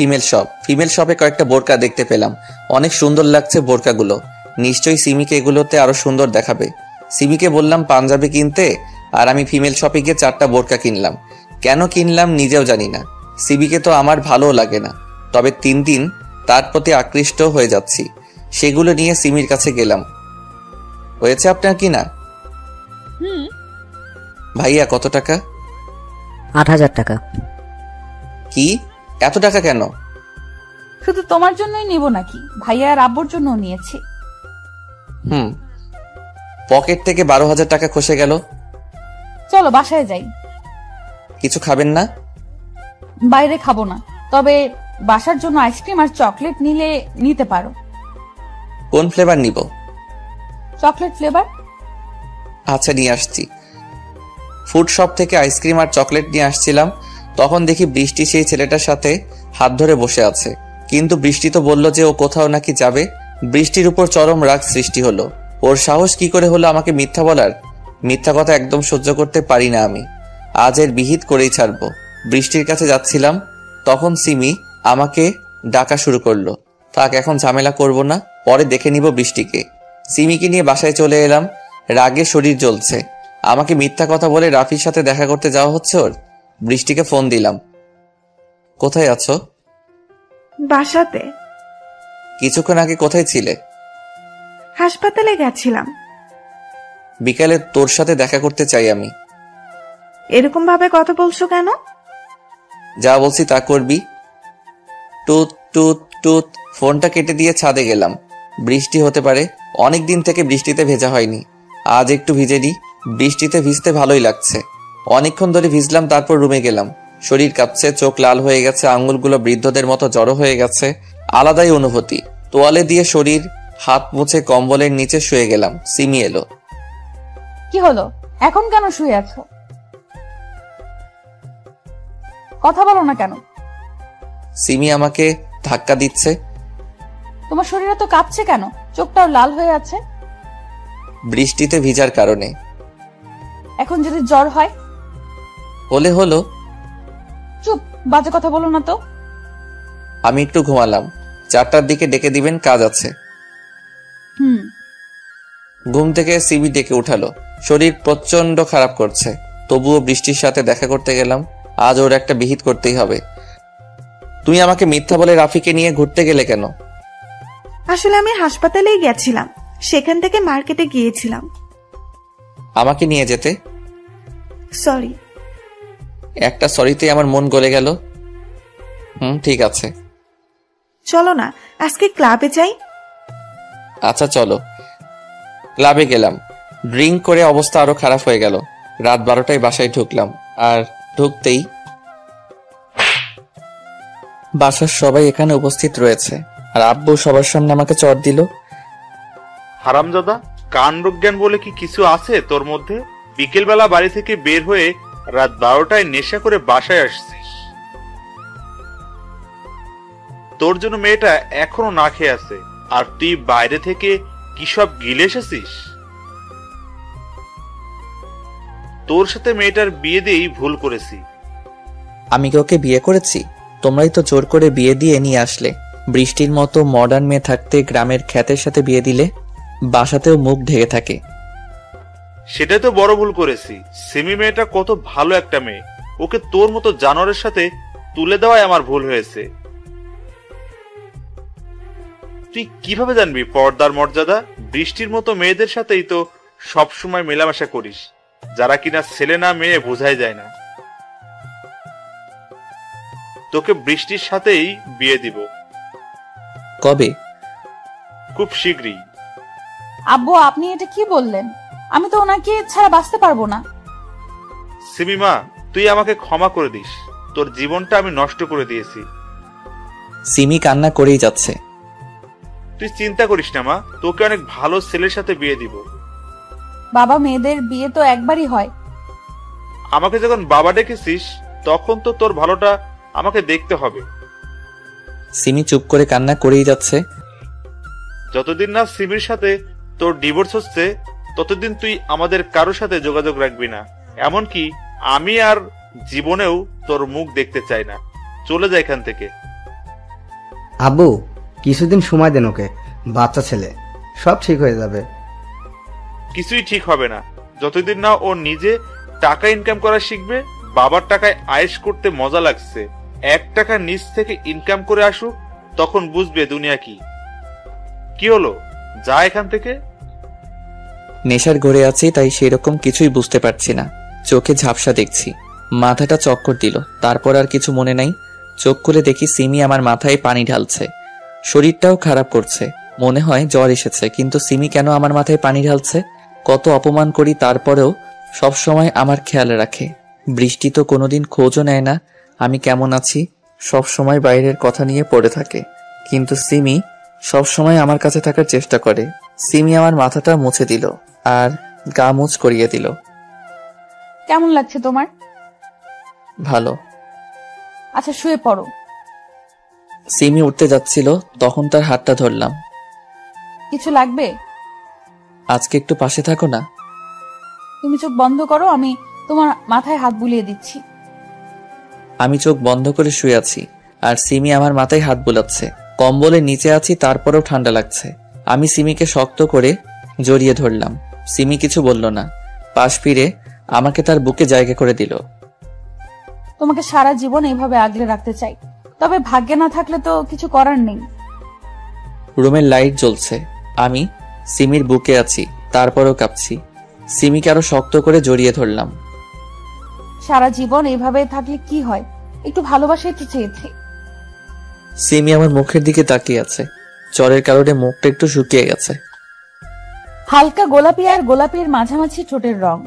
ফিমেল শপে কয়েকটা বোরকা দেখতে পেলাম। অনেক সুন্দর লাগছে বোরকাগুলো। নিশ্চয়ই সিমিকে এগুলোতে আরো সুন্দর দেখাবে। সিমিকে বললাম পাঞ্জাবি কিনতে, আর আমি ফিমেল শপে গিয়ে 4টা বোরকা কিনলাম। কেন কিনলাম নিজেও জানি না। সিমিকে তো আমার ভালো লাগে না, তবে 3 দিন তার প্রতি আকৃষ্ট হয়ে যাচ্ছি। সেগুলো নিয়ে সিমির কাছে গেলাম। হয়েছে আপনার কিনা? ভাইয়া কত টাকা? 8,000 টাকা। কি, এত টাকা কেন? শুধু তোমার জন্যই নিব নাকি, ভাইয়া আর আব্বুর জন্য নিয়েছি। পকেট থেকে 12,000 টাকা খসে গেল। চলো বাসায় যাই। কিছু খাবেন না? বাইরে খাবো না, তবে বাসার জন্য আইসক্রিম আর চকলেট নিতে পারো। কোন ফ্লেভার নিব? Chocolate flavour. আচ্ছা, নিয়ে আসছি। ফুড শপ থেকে আইসক্রিম আর চকলেট নিয়ে আসছিলাম, তখন দেখি বৃষ্টি সেই ছেলেটার সাথে হাত ধরে বসে আছে। কিন্তু বৃষ্টি তো বলল যে ও কোথাও নাকি যাবে। বৃষ্টির উপর চরম রাগ সৃষ্টি হলো। ওর সাহস কি করে হলো আমাকে মিথ্যা বলার? মিথ্যা কথা একদম সহ্য করতে পারি না আমি। আজ এর বিহিত করেই ছাড়বো। বৃষ্টির কাছে যাচ্ছিলাম, তখন সিমি আমাকে ডাকা শুরু করলো। থাক, এখন ঝামেলা করব না, পরে দেখে নিব বৃষ্টিকে। সিমিকে নিয়ে বাসায় চলে এলাম। রাগে শরীর জ্বলছে। আমাকে মিথ্যা কথা বলে রাফির সাথে দেখা করতে যাওয়া হচ্ছে ওর। বৃষ্টিকে ফোন দিলাম। কোথায় আছো? বাসাতে। কিছুক্ষণ আগে কোথায় ছিলে? হাসপাতালে গেছিলাম। বিকালে তোর সাথে দেখা করতে চাই আমি। এরকম ভাবে কথা বলছো কেন? যা বলছি তা করবি। টুত টুত টুত। ফোনটা কেটে দিয়ে ছাদে গেলাম। বৃষ্টি হতে পারে, অনেক দিন থেকে বৃষ্টিতে ভেজা হয়নি। আজ একটু ভিজে নি। বৃষ্টিতে ভিজতে ভালোই লাগছে। অনেকক্ষণ ধরে ভিজলাম, তারপর রুমে গেলাম। শরীর কাঁপছে, চোখ লাল হয়ে গেছে, আঙ্গুলগুলো বৃদ্ধদের মতো জড়ো হয়ে গেছে। আলাদাই অনুভূতি। তোয়ালে দিয়ে শরীর হাত মুছে কম্বলের নিচে শুয়ে গেলাম। সিমি এলো। কি হলো? এখন কেন শুয়ে আছো? কথা বলো না কেন? সিমি আমাকে ধাক্কা দিচ্ছে। তোমার শরীর তো কাঁপছে কেন? চোখটাও লাল হয়ে আছে। বৃষ্টিতে ভিজার কারণে। এখন যদি জ্বর হয়? হলে হলো। চুপ, বাজে কথা বলো না তো। আমি একটু ঘুমালাম। 4টার দিকে ডেকে দিবেন, কাজ আছে। ঘুম থেকে সিবি ডেকে উঠালো। শরীর প্রচন্ড খারাপ করছে, তবুও বৃষ্টির সাথে দেখা করতে গেলাম। আজ ওর একটা বিহিত করতেই হবে। তুমি আমাকে মিথ্যা বলে রাফিকে নিয়ে ঘুরতে গেলে কেন? আসলে আমি হাসপাতালেই গেছিলাম, সেখান থেকে মার্কেটে গিয়েছিলাম। আমাকে নিয়ে যেতে? সরি। একটা সরিতে আমার মন গলে গেল। ঠিক আছে। চলো না, আজকে ক্লাবে যাই। আচ্ছা চলো। ক্লাবে গেলাম। ড্রিঙ্ক করে অবস্থা আরো খারাপ হয়ে গেল। রাত 12টায় বাসায় ঢুকলাম। আর ঢুকতেই বাসার সবাই এখানে উপস্থিত রয়েছে, আর আব্বু সবার সামনে আমাকে চড় দিল। হারামজাদা, কাণ্ডজ্ঞান বলে কি কিছু আছে তোর মধ্যে? বিকেলবেলা বাড়ি থেকে বের হয়ে রাত 12টায় নেশা করে বাসায় আসছিস। তোর জন্য মেয়েটা এখনো না খেয়ে আছে, আর তুই বাইরে থেকে কি সব গিলে এসেছিস? তোর সাথে মেয়েটার বিয়ে দিয়েই ভুল করেছি। আমি কি ওকে বিয়ে করেছি? তোমরাই তো জোর করে বিয়ে দিয়ে নিয়ে আসলে। বৃষ্টির মতো মডার্ন মেয়ে থাকতে গ্রামের খ্যাতের সাথে বিয়ে দিলে। বাসাতেও মুখ ঢেকে থাকে। সেটাই তো বড় ভুল করেছি। সিমি মেয়েটা কত ভালো একটা মেয়ে, ওকে তোর মতো জানোয়ারের সাথে তুলে দেওয়াই আমার ভুল হয়েছে। তুই কিভাবে জানবি পর্দার মর্যাদা? বৃষ্টির মতো মেয়েদের সাথেই তো সব সময় মেলামেশা করিস, যারা কিনা ছেলে না মেয়ে বোঝাই যায় না। তোকে বৃষ্টির সাথেই বিয়ে দিব। কবে? খুব শীঘ্রই। আব্বু, আপনি এটা কি বললেন? আমি তো ওনাকে ছাড়া বাঁচতে পারবো না। সিমিমা, তুই আমাকে ক্ষমা করে দিস। তোর জীবনটা আমি নষ্ট করে দিয়েছি। সিমি কান্না করেই যাচ্ছে। তুই চিন্তা করিস না মা, তোকে অনেক ভালো ছেলের সাথে বিয়ে দিব। বাবা, মেয়েদের বিয়ে তো একবারই হয়। আমাকে যখন বাবা ডেকেছিস, তখন তো তোর ভালোটা আমাকে দেখতে হবে। সিমি চুপ করে কান্না করেই যাচ্ছে। যতদিন না সিমির সাথে তোর ডিভোর্স হচ্ছে, ততদিন তুই আমাদের কারোর সাথে যোগাযোগ রাখবি না। এমনকি আমি আর জীবনেও তোর মুখ দেখতে চাই না। চলে যা এখান থেকে। আব্বু, কিছুদিন সময় দেন ওকে, বাচ্চা ছেলে, সব ঠিক হয়ে যাবে। কিছুই ঠিক হবে না যতদিন না ও নিজে টাকা ইনকাম করা শিখবে। বাবার টাকায় আয়েশ করতে মজা লাগছে। 1 টাকা নিচ থেকে ইনকাম করে আসুক, তখন বুঝবে দুনিয়া কি। কি হলো, যা এখান থেকে। নেশার ঘরে আছি, তাই সেরকম কিছুই বুঝতে পারছি না। চোখে ঝাপসা দেখছি, মাথাটা চক্কর দিল। তারপর আর কিছু মনে নাই। চোখ খুলে দেখি সিমি আমার মাথায় পানি ঢালছে। শরীরটাও খারাপ করছে, মনে হয় জ্বর এসেছে। কিন্তু সিমি কেন আমার মাথায় পানি ঢালছে? কত অপমান করি, তারপরেও সব সময় আমার খেয়াল রাখে। বৃষ্টি তো কোনোদিন খোঁজও নেয় না আমি কেমন আছি। সব সময় বাইরের কথা নিয়ে পড়ে থাকে। কিন্তু সিমি সব সময় আমার কাছে থাকার চেষ্টা করে। সিমি আমার মাথাটা মুছে দিল আর গা মুছ করিয়ে দিল। কেমন লাগছে তোমার? ভালো। আচ্ছা শুয়ে পড়ো। সিমি উঠতে যাচ্ছিল, তখন তার হাতটা ধরলাম। কিছু লাগবে? আজকে একটু পাশে থাকো না। তুমি চোখ বন্ধ করো, আমি তোমার মাথায় হাত বুলিয়ে দিচ্ছি। আমি চোখ বন্ধ করে শুয়ে আছি আর সিমি আমার মাথায় হাত বুলাচ্ছে। কম্বলের নিচে আছি, তারপরেও ঠান্ডা লাগছে। আমি সিমিকে শক্ত করে জড়িয়ে ধরলাম। সিমি কিছু বলল না, পাশ ফিরে আমাকে তার বুকে জায়গা করে দিল। তোমাকে সারা জীবন এইভাবে আগলে রাখতে চাই, তবে ভাগ্যে না থাকলে তো কিছু করার নেই। রুমের লাইট জ্বলছে, আমি সিমির বুকে আছি, তারপরেও কাঁপছি। সিমিকে আরো শক্ত করে জড়িয়ে ধরলাম। সারা জীবন এইভাবে থাকলে কি হয়? একটু ভালোবাসাই তো চেয়েছি। সিমি আমার মুখের দিকে তাকিয়ে আছে, জ্বরের কারণে মুখটা একটু শুকিয়ে গেছে। হালকা গোলাপি আর গোলাপির মাঝামাঝি ঠোঁটের রং,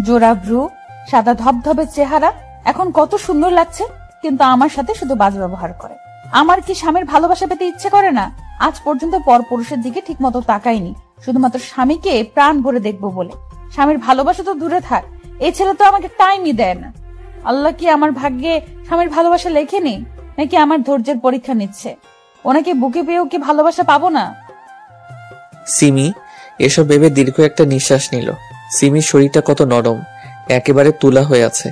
জোড়া ভ্রু, সাদা ধবধবে চেহারা, এখন কত সুন্দর লাগছে। কিন্তু আমার সাথে শুধু বাজে ব্যবহার করে। আমার কি স্বামীর ভালোবাসা পেতে ইচ্ছে করে না? আজ পর্যন্ত পরপুরুষের দিকে ঠিক মতো তাকাইনি, শুধুমাত্র স্বামীকে প্রাণ ভরে দেখবো বলে। স্বামীর ভালোবাসা তো দূরে থাক, এই ছেলে তো আমাকে টাইমই দেয় না। আল্লাহ কি আমার ভাগ্যে স্বামীর ভালোবাসা লেখেনি, নাকি আমার ধৈর্যের পরীক্ষা নিচ্ছে? ওনাকে বুকে পেয়েও কি ভালোবাসা পাবো না? সিমি এসব ভেবে দীর্ঘ একটা নিঃশ্বাস নিল। সিমির শরীরটা কত নরম, একেবারে তুলা হয়ে আছে।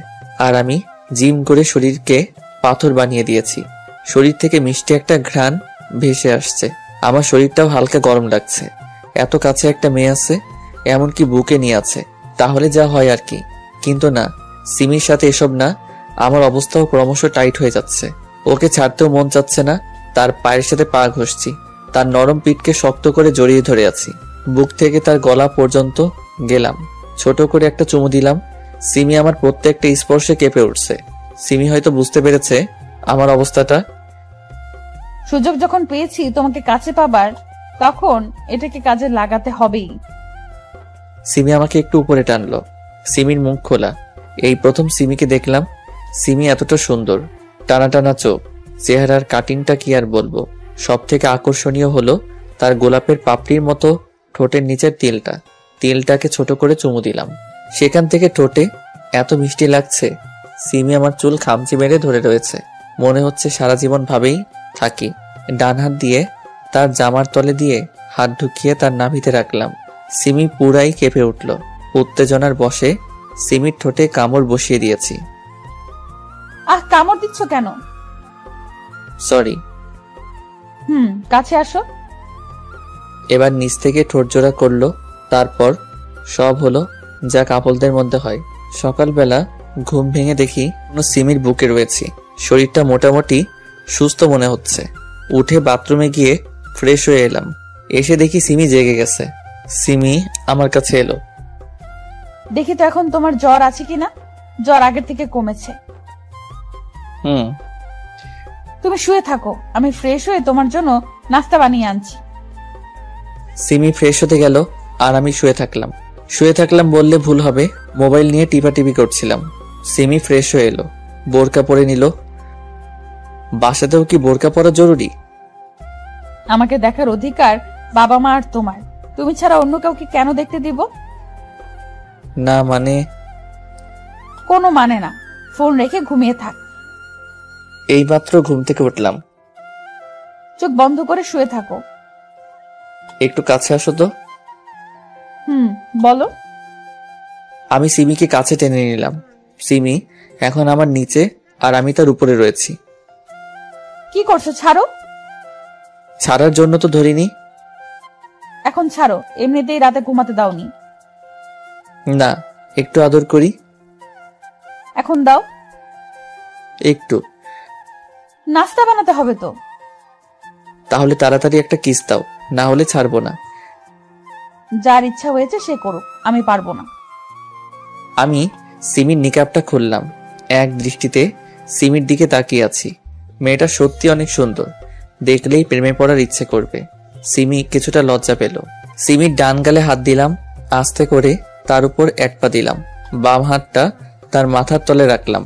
আর আমি জিম করে শরীরকে পাথর বানিয়ে দিয়েছি। শরীর থেকে মিষ্টি একটা ঘ্রাণ ভেসে আসছে। আমার শরীরটাও হালকা গরম লাগছে। এত কাছে একটা মেয়ে আছে, এমনকি বুকে নিয়ে আছে, তাহলে যা হয় আর কি। কিন্তু না, সিমির সাথে এসব না। আমার অবস্থাও ক্রমশ টাইট হয়ে যাচ্ছে। ওকে ছাড়তেও মন চাচ্ছে না। তার পায়ের সাথে পা ঘষছি, তার নরম পিঠকে শক্ত করে জড়িয়ে ধরে আছি। বুক থেকে তার গলা পর্যন্ত গেলাম, ছোট করে একটা চুমু দিলাম। সিমি আমার প্রত্যেকটা স্পর্শে কেঁপে উঠছে। সিমি হয়তো বুঝতে পেরেছে আমার অবস্থাটা। সুযোগ যখন পেয়েছি তোমাকে কাছে পাবার, তখন এটাকে কাজে লাগাতে হবেই। সিমি আমাকে একটু উপরে টানলো। সিমির মুখ খোলা। এই প্রথম সিমিকে দেখলাম। সিমি এতটা সুন্দর, টানা টানা চোখ, চেহারার কাটিংটা কি আর বলবো। সব থেকে আকর্ষণীয় হলো তার গোলাপের পাপড়ির মতো ঠোঁটের নিচের তিলটা। তিলটাকে ছোট করে চুমু দিলাম। সেখান থেকে ঠোঁটে এত মিষ্টি লাগছে। সিমি আমার চুল খামচি মেরে ধরে রয়েছে। মনে হচ্ছে সারা জীবন ভাবেই থাকি। ডান হাত দিয়ে তার জামার তলে দিয়ে হাত ঢুকিয়ে তার নাভিতে রাখলাম। সিমি পুরাই কেঁপে উঠল। উত্তেজনার বশে সিমির ঠোঁটে কামড় বসিয়ে দিয়েছি। আহ, কামড় দিচ্ছ কেন? সরি। কাছে আসো। এবার নিচ থেকে ঠোঁট জোড়া করলো। তারপর সব হলো যা কাপলদের মধ্যে হয়। সকালবেলা ঘুম ভেঙে দেখি সিমির বুকে রয়েছি। শরীরটা মোটামুটি সুস্থ মনে হচ্ছে। উঠে বাথরুমে গিয়ে ফ্রেশ হয়ে এলাম। এসে দেখি সিমি জেগে গেছে। সিমি আমার কাছে এলো। দেখি তো এখন তোমার জ্বর আছে কিনা। জ্বর আগের থেকে কমেছে। তুমি শুয়ে থাকো, আমি ফ্রেশ হয়ে তোমার জন্য নাস্তা বানিয়ে আনছি। সিমি ফ্রেশ হতে গেল আর আমি শুয়ে থাকলাম। শুয়ে থাকলাম বললে ভুল হবে, মোবাইল নিয়ে টিপাটিপি করছিলাম। সিমি ফ্রেশ হয়ে এলো, বোরকা পরে নিল। বাসাতেও কি বোরকা পরা জরুরি? আমাকে দেখার অধিকার বাবা মা আর তোমার। তুমি ছাড়া অন্য কাউকে কেন দেখতে দিব? না মানে? কোনো মানে না। ফোন রেখে ঘুমিয়ে থাক। এইমাত্র ঘুম থেকে উঠলাম। চোখ বন্ধ করে শুয়ে থাকো। একটু কাছে আসো তো। বলো। আমি সিমিকে কাছে টেনে নিলাম। সিমি এখন আমার নিচে আর আমি তার উপরে রয়েছি। কি করছো? ছাড়ো। ছাড়ার জন্য তো ধরিনি। এখন ছাড়ো, এমনিতেই রাতে ঘুমাতে দাওনি। না, একটু আদর করি। এখন দাও। একটু। নাস্তা বানাতে হবে তো। তাহলে তাড়াতাড়ি একটা কিস দাও, না হলে ছাড়বো না। যার ইচ্ছা হয়েছে সে করুক, আমি পারবো না। আমি সিমির নিকাবটা খুললাম। এক দৃষ্টিতে সিমির দিকে তাকিয়ে আছি। মেয়েটা সত্যি অনেক সুন্দর, দেখলেই প্রেমে পড়ার ইচ্ছে করবে। সিমি কিছুটা লজ্জা পেল। সিমির ডান গালে হাত দিলাম, আস্তে করে তার উপর এক পা দিলাম। বাম হাতটা তার মাথার তলে রাখলাম।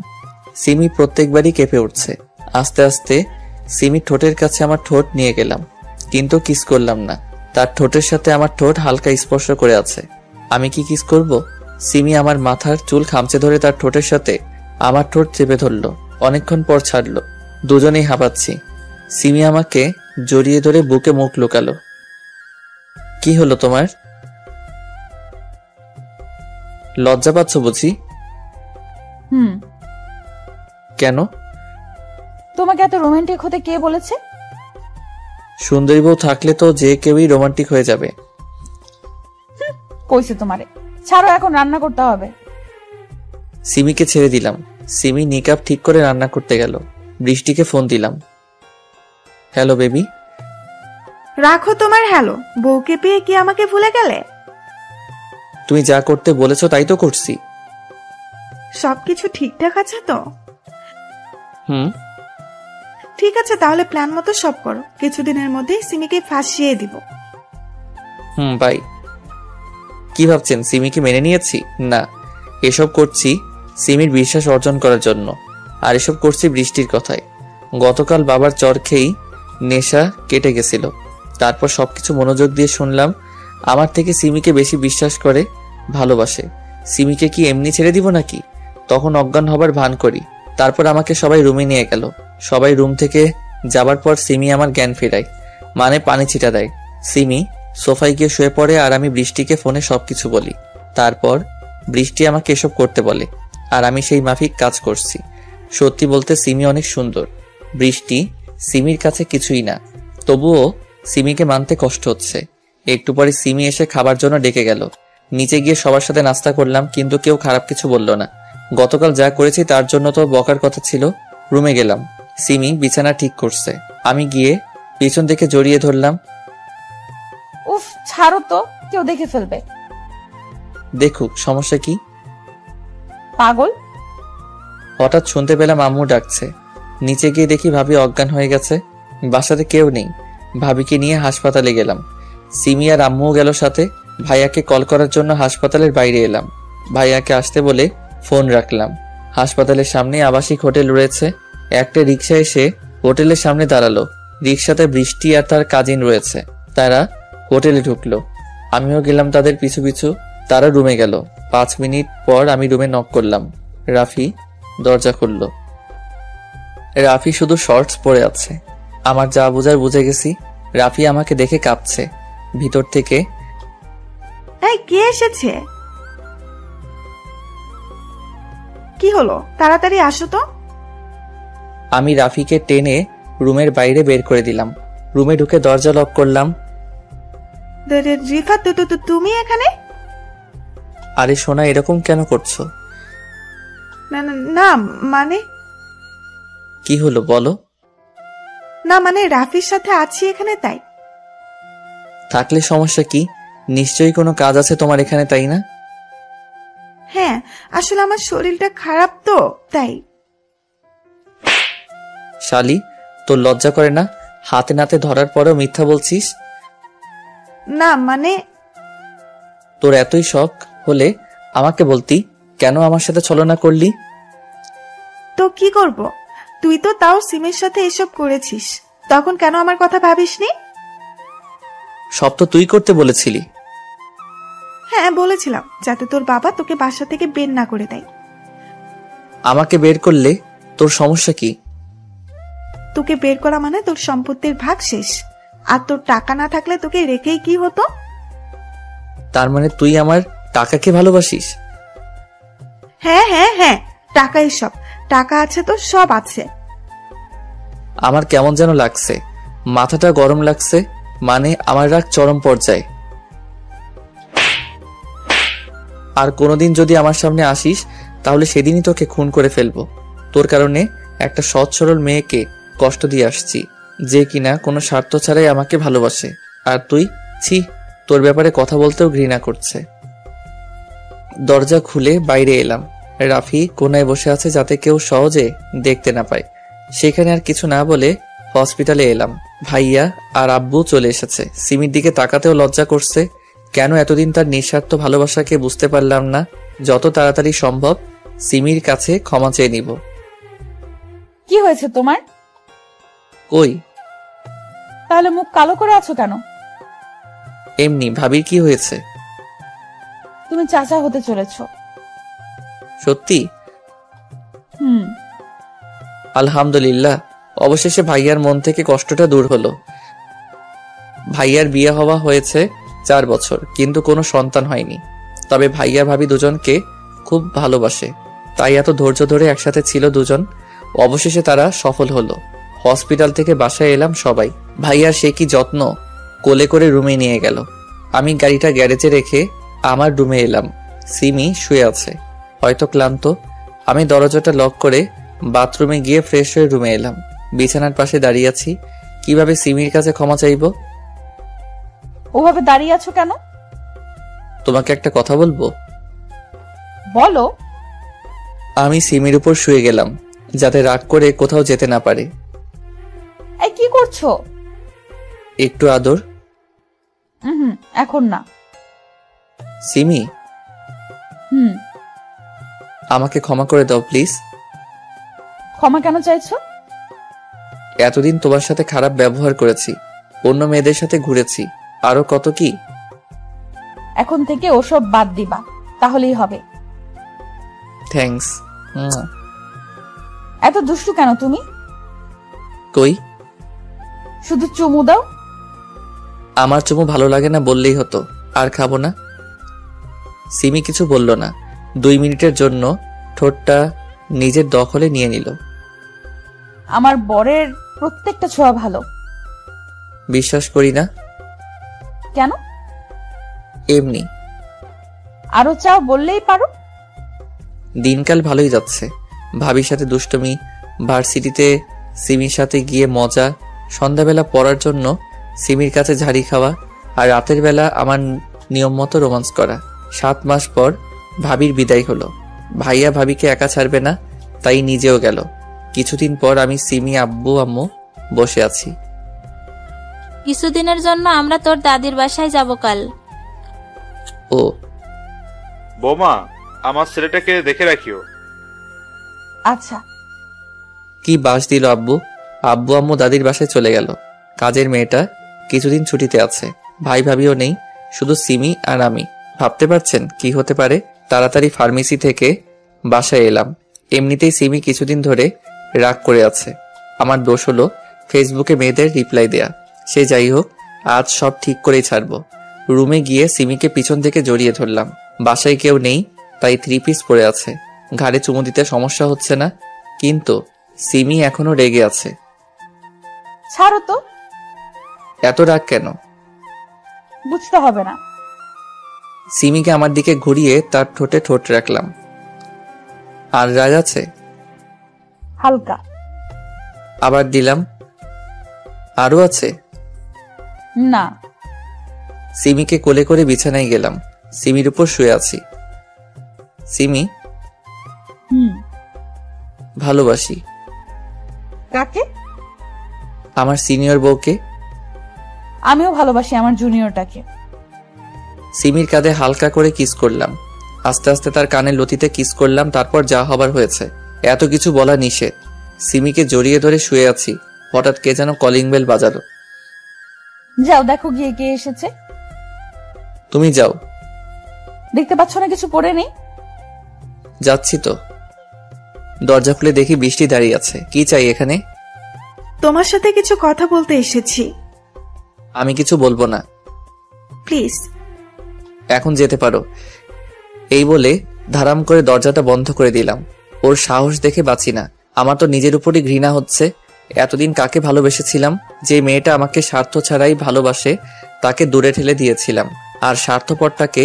সিমি প্রত্যেকবারই কেঁপে উঠছে। আস্তে আস্তে সিমির ঠোঁটের কাছে আমার ঠোঁট নিয়ে গেলাম। কিন্তু কিস করলাম না। তার ঠোঁটের সাথে আমার ঠোঁট হালকা স্পর্শ করে আছে। আমি কি কিস করব? সিমি আমার মাথার চুল খামচে ধরে তার ঠোঁটের সাথে আমার ঠোঁট চেপে ধরলো। অনেকক্ষণ পর ছাড়লো। দুজনেই হাঁপাচ্ছি। সিমি আমাকে জড়িয়ে ধরে বুকে মুখ লুকালো। কি হলো তোমার? লজ্জা পাচ্ছ বুঝি? কেন? তোমাকে এত রোমান্টিক হতে কে বলেছে? সুন্দরী বউ থাকলে তো যে কেউই রোমান্টিক হয়ে যাবে। কইছে তোমারে। ছাড়ো, এখন রান্না করতে হবে। সিমিকে ছেড়ে দিলাম। সিমি নিকাব ঠিক করে রান্না করতে গেল। বৃষ্টিকে ফোন দিলাম। Hello baby. রাখো তোমার হ্যালো, বউকে পেয়ে কি আমাকে ভুলে গেলে? তুমি যা করতে বলেছো তাই তো করছি। সবকিছু ঠিকঠাক আছে তো? ঠিক আছে, তাহলে প্ল্যান মতো সব করো। কিছুদিনের মধ্যেই সিমিকে ফাঁসিয়ে দিব। বাই। কি ভাবছেন সিমিকে মেনে নিয়েছি? না, এসব করছি সিমির বিশ্বাস অর্জন করার জন্য। আর এসব করছি বৃষ্টির কথায়। গতকাল বাবার চর খেয়েই নেশা কেটে গেছিল। তারপর সবকিছু মনোযোগ দিয়ে শুনলাম আমার থেকে সিমিকে বেশি বিশ্বাস করে, ভালোবাসে। সিমিকে কি এমনি ছেড়ে দিব নাকি? তখন অজ্ঞান হবার ভান করি। তারপর আমাকে সবাই রুমে নিয়ে গেল। সবাই রুম থেকে যাবার পর সিমি আমার জ্ঞান ফেরায়, মানে পানি ছিটা দেয়। সিমি সোফায় গিয়ে শুয়ে পড়ে আর আমি বৃষ্টিকে ফোনে সবকিছু বলি। তারপর বৃষ্টি আমাকে এসব করতে বলে আর আমি সেই মাফিক কাজ করছি। সত্যি বলতে সিমি অনেক সুন্দর। বৃষ্টি সিমির কাছে কিছুই না, তবুও সিমিকে মানতে কষ্ট হচ্ছে। একটু পরে সিমি এসে খাবার জন্য ডেকে গেল। নিচে গিয়ে সবার সাথে নাস্তা করলাম, কিন্তু কেউ খারাপ কিছু বলল না। গতকাল যা করেছি তার জন্য তো বকার কথা ছিল। রুমে গেলাম, সিমি বিছানা ঠিক করছে। আমি গিয়ে পিছন থেকে জড়িয়ে ধরলাম। উফ, ছাড়ো তো, কেউ দেখে ফেলবে। দেখুক, সমস্যা কি? পাগল। হঠাৎ শুনতে পেলাম আম্মু ডাকছে। নিচে গিয়ে দেখি ভাবি অজ্ঞান হয়ে গেছে। বাসাতে কেউ নেই। ভাবিকে নিয়ে হাসপাতালে গেলাম। সিমি আর আম্মুও গেল সাথে। ভাইয়াকে কল করার জন্য হাসপাতালের বাইরে এলাম। ভাইয়াকে আসতে বলে ফোন রাখলাম। হাসপাতালের সামনে আবাসিক হোটেল রয়েছে। একটা রিক্সা এসে হোটেলের সামনে দাঁড়ালো। রিক্সাতে বৃষ্টি আর তার কাজিন রয়েছে। তারা হোটেলে ঢুকলো। আমিও গেলাম তাদের পিছু পিছু। তারা রুমে গেল। 5 মিনিট পর আমি রুমে নক করলাম। রাফি দরজা খুলল। রাফি শুধু শর্টস পরে আছে। আমার যা বোঝার বুঝে গেছি। রাফি আমাকে দেখে কাঁপছে। ভিতর থেকে এই কে এসেছে? কি হলো, তাড়াতাড়ি আসো তো। আমি রাফিকে টেনে রুমের বাইরে বের করে দিলাম। রুমে ঢুকে দরজা লক করলাম। রিফাত, তুমি এখানে? আরে সোনা, এরকম কেন করছো? না মানে কি হলো বলো? না মানে রাফির সাথে আছি এখানে, তাই। থাকলে সমস্যা কি? নিশ্চয়ই কোনো কাজ আছে তোমার এখানে, তাই না? হ্যাঁ, আসলে আমার শরীরটা খারাপ তো, তাই। শালি, তোর লজ্জা করে না? হাতে নাতে ধরার পরেও মিথ্যা বলছিস। না মানে তোর এতই শখ হলে আমাকে বলতি, কেন আমার সাথে ছলনা করলি? তো কি করব? তুই তো তাও সিমের সাথে এসব করেছিস, তখন কেন আমার কথা ভাবিসনি? সব তো তুই করতে বলেছিলি। হ্যাঁ বলেছিলাম, যাতে তোর বাবা তোকে বাসা থেকে বের না করে দেয়। আমাকে বের করলে তোর সমস্যা কি? তোকে বের করা মানে তোর সম্পত্তির ভাগ শেষ। আর তোর টাকা না থাকলে তোকে রেখেই কি হতো? তার মানে তুই আমার টাকাকে ভালোবাসিস? হ্যাঁ হ্যাঁ হ্যাঁ, টাকাই সব। টাকা আছে তো সব আছে। আমার কেমন যেন লাগছে, মাথাটা গরম লাগছে। মানে আমার রাগ চরম পর্যায়ে। আর কোনোদিন যদি আমার সামনে আসিস তাহলে সেদিনই তোকে খুন করে ফেলবো। তোর কারণে একটা সৎ সরল মেয়েকে কষ্ট দিয়ে আসছি, যে কিনা কোনো স্বার্থ ছাড়াই আমাকে ভালোবাসে। আর তুই, ছি, তোর ব্যাপারে কথা বলতেও ঘৃণা করছে। দরজা খুলে বাইরে এলাম। রাফি কোনায় বসে আছে, যাতে কেউ সহজে দেখতে না পায়। সেখানে আর কিছু না বলে হসপিটালে এলাম। ভাইয়া আর আব্বু চলে এসেছে। সিমির দিকে তাকাতেও লজ্জা করছে। কেন এতদিন তার নিঃস্বার্থ ভালোবাসাকে বুঝতে পারলাম না। যত তাড়াতাড়ি সম্ভব সিমির কাছে ক্ষমা চেয়ে নিব। কি হয়েছে তোমার? কই? তাহলে মুখ কালো করে আছো কেন? এমনি। ভাবির কি হয়েছে? তুমি চাচা হতে চলেছ। সত্যি? হুম। আলহামদুলিল্লাহ, অবশেষে ভাইয়ার মন থেকে কষ্টটা দূর হলো। ভাইয়ার বিয়ে হওয়া হয়েছে 4 বছর, কিন্তু কোনো সন্তান হয়নি। তবে ভাইয়া ভাবি দুজনকে খুব ভালোবাসে, তাই এত ধৈর্য ধরে একসাথে ছিল দুজন। অবশেষে তারা সফল হলো। হসপিটাল থেকে বাসায় এলাম সবাই। ভাইয়ার সে কি যত্ন, কোলে করে রুমে নিয়ে গেল। আমি গাড়িটা গ্যারেজে রেখে আমার রুমে এলাম। সিমি শুয়ে আছে, হয়তো ক্লান্ত। আমি দরজাটা লক করে বাথরুমে গিয়ে ফ্রেশ হয়ে রুমে এলাম। বিছানার পাশে দাঁড়িয়ে আছি। কিভাবে সিমির কাছে ক্ষমা চাইবো? ওভাবে দাঁড়িয়ে আছো কেন? তোমাকে একটা কথা বলবো। বলো। আমি সিমির উপর শুয়ে গেলাম, যাতে রাগ করে কোথাও যেতে না পারে। এই কি করছো? একটু আদর। এখন না। সিমি, আমাকে ক্ষমা করে দাও প্লিজ। ক্ষমা কেন চাইছো? এতদিন তোমার সাথে খারাপ ব্যবহার করেছি, অন্য মেয়েদের সাথে ঘুরেছি, আরো কত কি। এখন থেকে ওসব বাদ দিবা, তাহলেই হবে। থ্যাঙ্কস। এত দুষ্টু কেন তুমি? কই? শুধু চুমু দাও। আমার চুমু ভালো লাগে না বললেই হতো, আর খাবো না। সিমি কিছু বলল না। 2 মিনিটের জন্য ঠোঁটটা নিজের দখলে নিয়ে নিল। আমার বরের প্রত্যেকটা ছোঁয়া ভালো। বিশ্বাস করি না। কেন? এমনি। আরো চাও বললেই পারো। দিনকাল ভালোই যাচ্ছে। ভাবির সাথে দুষ্টমি, ভার্সিটিতে সিমির সাথে গিয়ে মজা, সন্ধ্যাবেলা পড়ার জন্য সিমির কাছে ঝাড়ি খাওয়া, আর রাতের বেলা আমার নিয়ম মতো রোমান্স করা। 7 মাস পর ভাবির বিদায় হলো। ভাইয়া ভাবিকে একা ছাড়বে না, তাই নিজেও গেল। কিছুদিন পর আমি, সিমি, আব্বু আম্মু বসে আছি। কিছুদিনের জন্য আমরা তোর দাদির বাসায় যাব কাল। ও বোমা, আমার ছেলেটাকে দেখে রাখিও। আচ্ছা। কি বাস দিল আব্বু। আব্বু আম্মু দাদির বাসায় চলে গেল। কাজের মেয়েটা কিছুদিন ছুটিতে আছে। ভাই ভাবিও নেই, শুধু সিমি আর আমি। ভাবতে পারছেন কি হতে পারে? তাড়াতাড়ি ফার্মেসি থেকে বাসায় এলাম। এমনিতেই সিমি কিছুদিন ধরে রাগ করে আছে। আমার দোষ হলো ফেসবুকে মেয়েদের রিপ্লাই দেয়া। সে যাই হোক, আজ সব ঠিক করেই ছাড়বো। রুমে গিয়ে সিমিকে পিছন থেকে জড়িয়ে ধরলাম। বাসায় কেউ নেই, তাই 3 পিস পরে আছে। ঘাড়ে চুমু দিতে সমস্যা হচ্ছে না, কিন্তু সিমি এখনো রেগে আছে। ছাড়ো তো। এত রাগ কেন? বুঝতে হবে না। সিমিকে আমার দিকে ঘুরিয়ে তার ঠোঁটে ঠোঁট রাখলাম। আর রাগ আছে? হালকা। আবার দিলাম। আরো আছে? না। সিমিকে কোলে করে বিছানায় গেলাম। সিমির উপর শুয়ে আছি। সিমি, ভালোবাসি। কাকে? আমার সিনিয়র বউকে। আমিও ভালোবাসি আমার জুনিয়রটাকে। সিমির কাঁধে হালকা করে কিস করলাম। আস্তে আস্তে তার কানের লতিতে কিস করলাম। তারপর যা হবার হয়েছে। এত কিছু বলা নিষেধ। সিমিকে জড়িয়ে ধরে শুয়ে আছি। হঠাৎ কে যেন কলিং বেল বাজালো। যাও দেখো গিয়ে কে এসেছে। তুমি যাও। দেখতে পাচ্ছ না কিছু পড়ে নেই? যাচ্ছি তো। দরজা খুলে দেখি বৃষ্টি দাঁড়িয়ে আছে। কি চাই এখানে? তোমার সাথে কিছু কথা বলতে এসেছি। আমি কিছু বলবো না। প্লিজ। এখন যেতে পারো। এই বলে ধারাম করে দরজাটা বন্ধ করে দিলাম। ওর সাহস দেখে বাঁচি না। আমার তো নিজের উপরই ঘৃণা হচ্ছে। এতদিন কাকে ভালোবেসেছিলাম? যে মেয়েটা আমাকে স্বার্থ ছাড়াই ভালোবাসে, তাকে দূরে ঠেলে দিয়েছিলাম। আর স্বার্থপরটাকে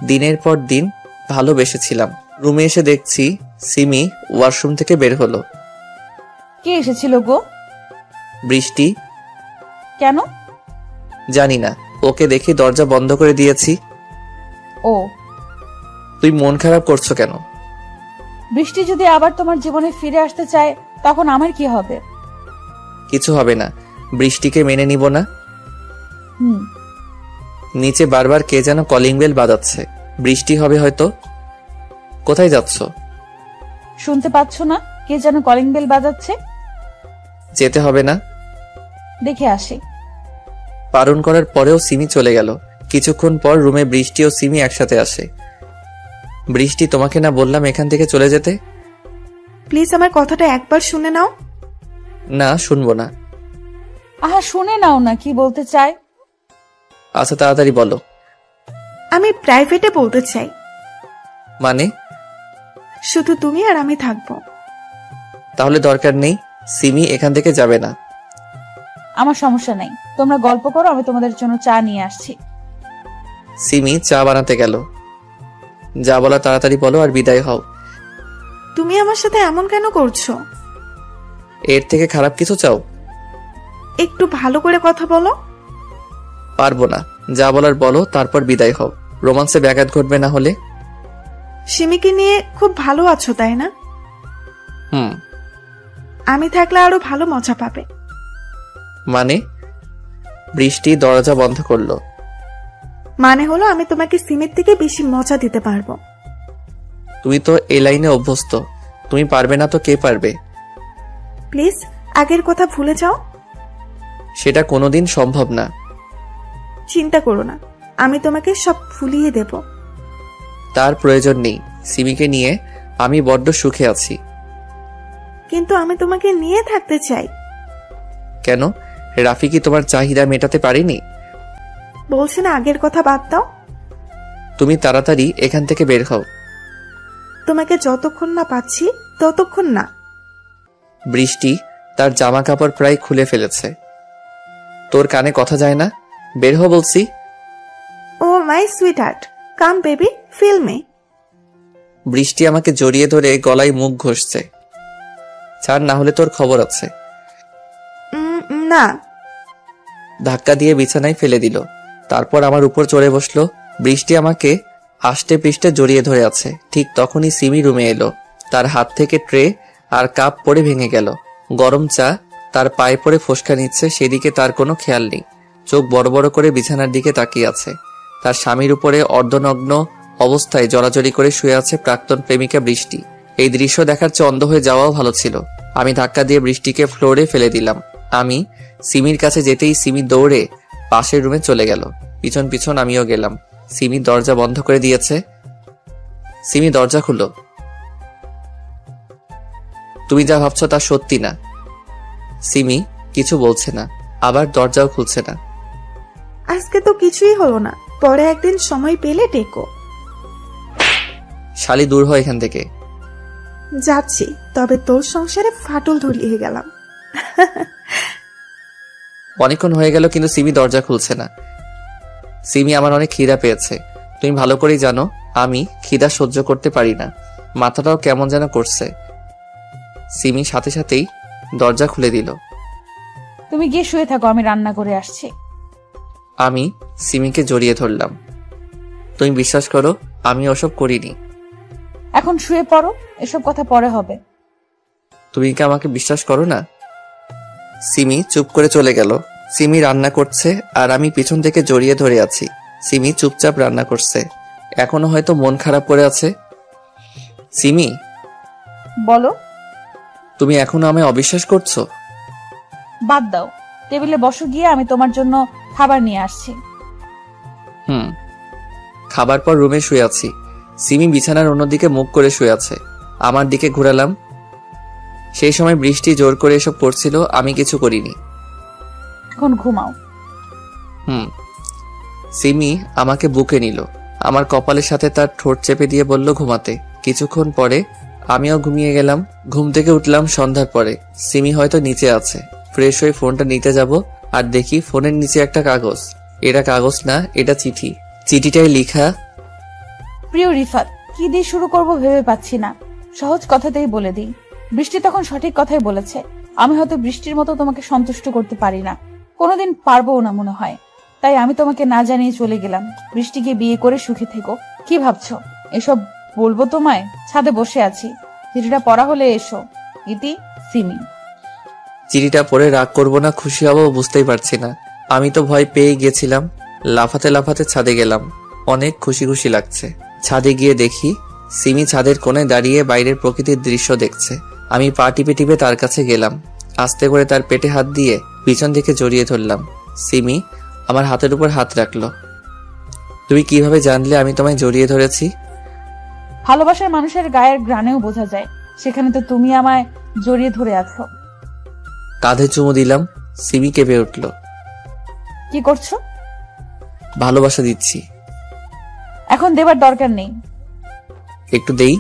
দিনের পর দিন ভালোবেসেছিলাম। রুমে এসে দেখছি সিমি ওয়াশরুম থেকে বের হলো। কে এসেছিল গো? বৃষ্টি। কেন? জানি না, ওকে দেখে দরজা বন্ধ করে দিয়েছি। ও। তুই মন খারাপ করছো কেন? বৃষ্টি যদি আবার তোমার জীবনে ফিরে আসতে চায়, তখন আমার কি হবে? কিছু হবে না। বৃষ্টিকে মেনে নিব না। নিচে বারবার কে যেন কলিং বেল বাজাচ্ছে। বৃষ্টি হবে হয়তো। কোথায় যাচ্ছ? শুনতে পাচ্ছ না কে যেন কলিং বেল বাজাচ্ছে? যেতে হবে না। দেখে আসি। বারণ করার পরেও সিমি চলে গেল। কিছুক্ষণ পর রুমে বৃষ্টি ও সিমি একসাথে আসে। বৃষ্টি, তোমাকে না বললাম এখান থেকে চলে যেতে? প্লিজ আমার কথাটা একবার শুনে নাও। না, শুনবো না। আহা, শুনে নাও না কি বলতে চায়। আচ্ছা, তাড়াতাড়ি বলো। আমি প্রাইভেটে বলতে চাই। মানে? শুধু তুমি আর আমি থাকবো। তাহলে দরকার নেই, সিমি এখান থেকে যাবে না। আমার সমস্যা নেই, তোমরা গল্প করো, আমি তোমাদের জন্য চা নিয়ে আসছি। সিমি চা বানাতে গেল। যা বলা তাড়াতাড়ি বলো আর বিদায় হও। তুমি আমার সাথে এমন কেন করছো? এর থেকে খারাপ কিছু চাও? একটু ভালো করে কথা বলো। পারবো না, যা বলার বলো, তারপর বিদায় হও। রোমান্সে ব্যাঘাত ঘটবে না হলে। সিমিকে নিয়ে খুব ভালো আছো তাই না? হুম। আমি থাকলে আরো ভালো মজা পাবে। মানে? বৃষ্টি দরজা বন্ধ করলো। মানে হলো আমি তোমাকে সিমির থেকে বেশি মজা দিতে পারবো। তুমি তো এই লাইনে অভ্যস্ত, তুমি পারবে না তো কে পারবে? প্লিজ আগের কথা ভুলে যাও। সেটা কোনোদিন সম্ভব না। চিন্তা করো না, আমি তোমাকে সব ভুলিয়ে দেব। তার প্রয়োজন নেই, সিমিকে নিয়ে আমি বড্ড সুখে আছি। কিন্তু আমি তোমাকে নিয়ে থাকতে চাই। কেন? রাফি কি তোমার চাহিদা মেটাতে পারেনি? বলছি না আগের কথা বাদ দাও। তুমি তাড়াতাড়ি এখান থেকে বের হও। তোমাকে যতক্ষণ না পাচ্ছি ততক্ষণ না। বৃষ্টি তার জামা কাপড় প্রায় খুলে ফেলেছে। তোর কানে কথা যায় না? বের হও বলছি। Oh my sweetheart, come baby, feel me. বৃষ্টি আমাকে জড়িয়ে ধরে গলায় মুখ ঘষছে। ছাড়, না হলে তোর খবর আছে। না। ধাক্কা দিয়ে বিছানায় ফেলে দিল, তারপর আমার উপর চড়ে বসলো। বৃষ্টি আমাকে আষ্টে পৃষ্ঠে জড়িয়ে ধরে আছে। ঠিক তখনই সিমি রুমে এলো। তার হাত থেকে ট্রে আর কাপ পড়ে ভেঙে গেল। গরম চা তার পায়ে পড়ে ফোসকা নিচ্ছে, সেদিকে তার কোনো খেয়াল নেই। চোখ বড় বড় করে বিছানার দিকে তাকিয়ে আছে। তার স্বামীর উপরে অর্ধনগ্ন অবস্থায় জড়াজড়ি করে শুয়ে আছে প্রাক্তন প্রেমিকা বৃষ্টি। এই দৃশ্য দেখার চেয়ে অন্ধ হয়ে যাওয়াও ভালো ছিল। আমি ধাক্কা দিয়ে বৃষ্টিকে ফ্লোরে ফেলে দিলাম। আমি সিমির কাছে যেতেই সিমি দৌড়ে পাশের রুমে চলে গেল। পিছন পিছন আমিও গেলাম। সিমি দরজা বন্ধ করে দিয়েছে। সিমি, দরজা খুলো। তুমি যা ভাবছো তা সত্যি না। সিমি কিছু বলছে না, আবার দরজাও খুলছে না। আজকে তো কিছুই হলো না, পরে একদিন সময় পেলে ডেকো। শালি, দূর হয় এখান থেকে। যাচ্ছি, তবে তোর সংসারে ফাটল ধরিয়ে গেলাম। অনেকক্ষণ হয়ে গেল কিন্তু সিমি দরজা খুলছে না। সিমি, আমার অনেক খিদা পেয়েছে। তুমি ভালো করেই জানো আমি খিদা সহ্য করতে পারি না। মাথাটাও কেমন যেন করছে। সিমি সাথে সাথেই দরজা খুলে দিল। তুমি গিয়ে শুয়ে থাকো, আমি রান্না করে আসছি। আমি সিমিকে জড়িয়ে ধরলাম। তুমি বিশ্বাস করো, আমি ওসব করিনি। এখন শুয়ে পড়ো, এসব কথা পরে হবে। তুমি কি আমাকে বিশ্বাস করো না? সিমি চুপ করে চলে গেল। সিমি রান্না করছে আর আমি পিছন থেকে জড়িয়ে ধরে আছি। সিমি চুপচাপ রান্না করছে, এখনো হয়তো মন খারাপ করে আছে। সিমি, বলো। তুমি এখনো আমায় অবিশ্বাস করছো? বাদ দাও, টেবিলে বসো গিয়ে, আমি তোমার জন্য খাবার নিয়ে আসছি। খাবার পর রুমে শুয়ে আছি। সিমি বিছানার অন্যদিকে মুখ করে শুয়ে আছে। আমার দিকে ঘুরালাম। সেই সময় বৃষ্টি জোর করে এসব করছিল, আমি কিছু করিনি। এখন ঘুমাও। সিমি আমাকে বুকে নিল, আমার কপালের সাথে তার ঠোঁট চেপে দিয়ে বলল ঘুমাতে। কিছুক্ষণ পরে আমিও ঘুমিয়ে গেলাম। ঘুম থেকে উঠলাম সন্ধ্যার পরে। সিমি হয়তো নিচে আছে। ফ্রেশ হয়ে ফোনটা নিতে যাব আর দেখি ফোনের নিচে একটা কাগজ। এটা কাগজ না, এটা চিঠি। চিঠিটায় লেখা, প্রিয় রিফাত, কি দিয়ে শুরু করব ভেবে পাচ্ছি না। সহজ কথাতেই বলে দিই। বৃষ্টি তখন সঠিক কথাই বলেছে। আমি হয়তো বৃষ্টির মতো তোমাকে সন্তুষ্ট করতে পারি না, কোনোদিন পারবো না মনে হয়। তাই আমি তোমাকে না জানিয়ে চলে গেলাম। বৃষ্টিকে বিয়ে করে সুখে থেকো। কি ভাবছো এসব বলবো তোমায়? ছাদে বসে আছি, চিঠিটা পড়া হলে এসো। ইতি, সিমি। চিঠিটা পড়ে রাগ করবো না খুশি হবো বুঝতেই পারছি না। আমি তো ভয় পেয়ে গেছিলাম। লাফাতে লাফাতে ছাদে গেলাম। অনেক খুশি খুশি লাগছে। ছাদে গিয়ে দেখি সিমি ছাদের কোণে দাঁড়িয়ে বাইরের প্রকৃতির দৃশ্য দেখছে। আমি পা টিপে টিপে তার কাছে গেলাম। আস্তে করে তার পেটে হাত দিয়ে পিছন থেকে জড়িয়ে ধরলাম। সিমি আমার হাতের উপর হাত রাখলো। তুমি কিভাবে জানলে আমি তোমায় জড়িয়ে ধরেছি? ভালোবাসার মানুষের গায়ের গ্রানেও বোঝা যায়, সেখানে তো তুমি আমায় জড়িয়ে ধরে আছো। কাঁধে চুমু দিলাম। সিমি কেঁপে উঠল। কি করছো? ভালোবাসা দিচ্ছি। এখন দেবার দরকার নেই। একটু দেই?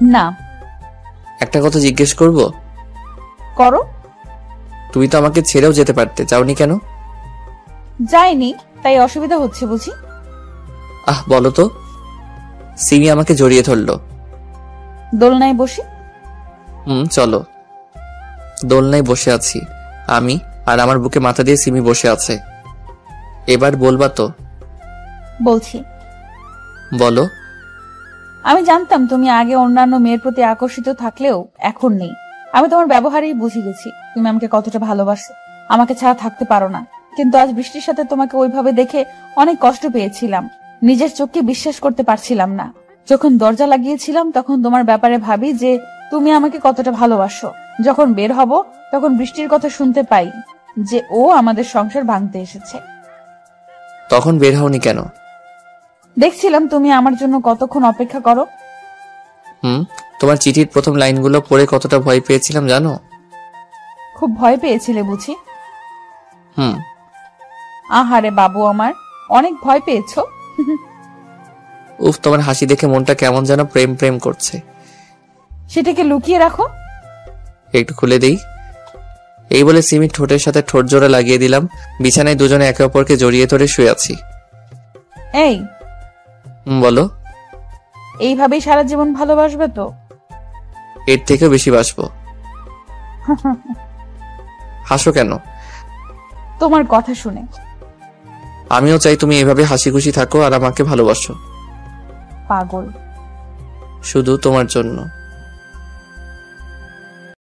না। একটা কথা জিজ্ঞেস করব? করো। তুমি তো আমাকে ছেড়েও যেতে পারতে, যাওনি কেন? যাইনি, তাই অসুবিধা হচ্ছে বুঝি? বলো তো। সিমি আমাকে জড়িয়ে ধরলো। দোলনায় বসি? চলো। দোলনায় বসে আছি আমি, আর আমার বুকে মাথা দিয়ে সিমি বসে আছে। এবার বলবা তো? বলছি। বলো। আমি জানতাম তুমি আগে অন্যান্য মেয়ের প্রতি আকর্ষিত থাকলেও এখন নেই। আমি তোমার ব্যবহারেই বুঝে গেছি তুমি আমাকে কতটা ভালোবাসো, আমাকে ছাড়া থাকতে পারো না। কিন্তু আজ বৃষ্টির সাথে তোমাকে ওইভাবে দেখে অনেক কষ্ট পেয়েছিলাম। নিজের চোখকে বিশ্বাস করতে পারছিলাম না। যখন দরজা লাগিয়েছিলাম তখন তোমার ব্যাপারে ভাবি যে তুমি আমাকে কতটা ভালোবাসো। যখন বের হব তখন বৃষ্টির কথা শুনতে পাই যে ও আমাদের সংসার ভাঙতে এসেছে। তখন বের হওনি কেন? দেখছিলাম তুমি আমার জন্য কতক্ষণ অপেক্ষা করো। তোমার চিঠির প্রথম লাইনগুলো পড়ে কতটা ভয় পেয়েছিলাম জানো? খুব ভয় পেয়েছিলে বুঝি? আহারে বাবু আমার, অনেক ভয় পেয়েছো। উফ, তোমার হাসি দেখে মনটা কেমন যেন প্রেম প্রেম করছে। সেটাকে লুকিয়ে রাখো। একটু খুলে দেই। এই বলে সিমি ঠোঁটের সাথে ঠোঁট জোড়া লাগিয়ে দিলাম। বিছানায় দুজনে একে অপরকে জড়িয়ে ধরে শুয়ে আছি। এই বলো। এইভাবেই সারা জীবন ভালোবাসবে তো? এর থেকেও বেশি বাসবো। হাসো কেন? তোমার কথা শুনে। আমিও চাই তুমি এভাবে হাসি খুশি থাকো আর আমাকে ভালোবাসো। পাগল। শুধু তোমার জন্য।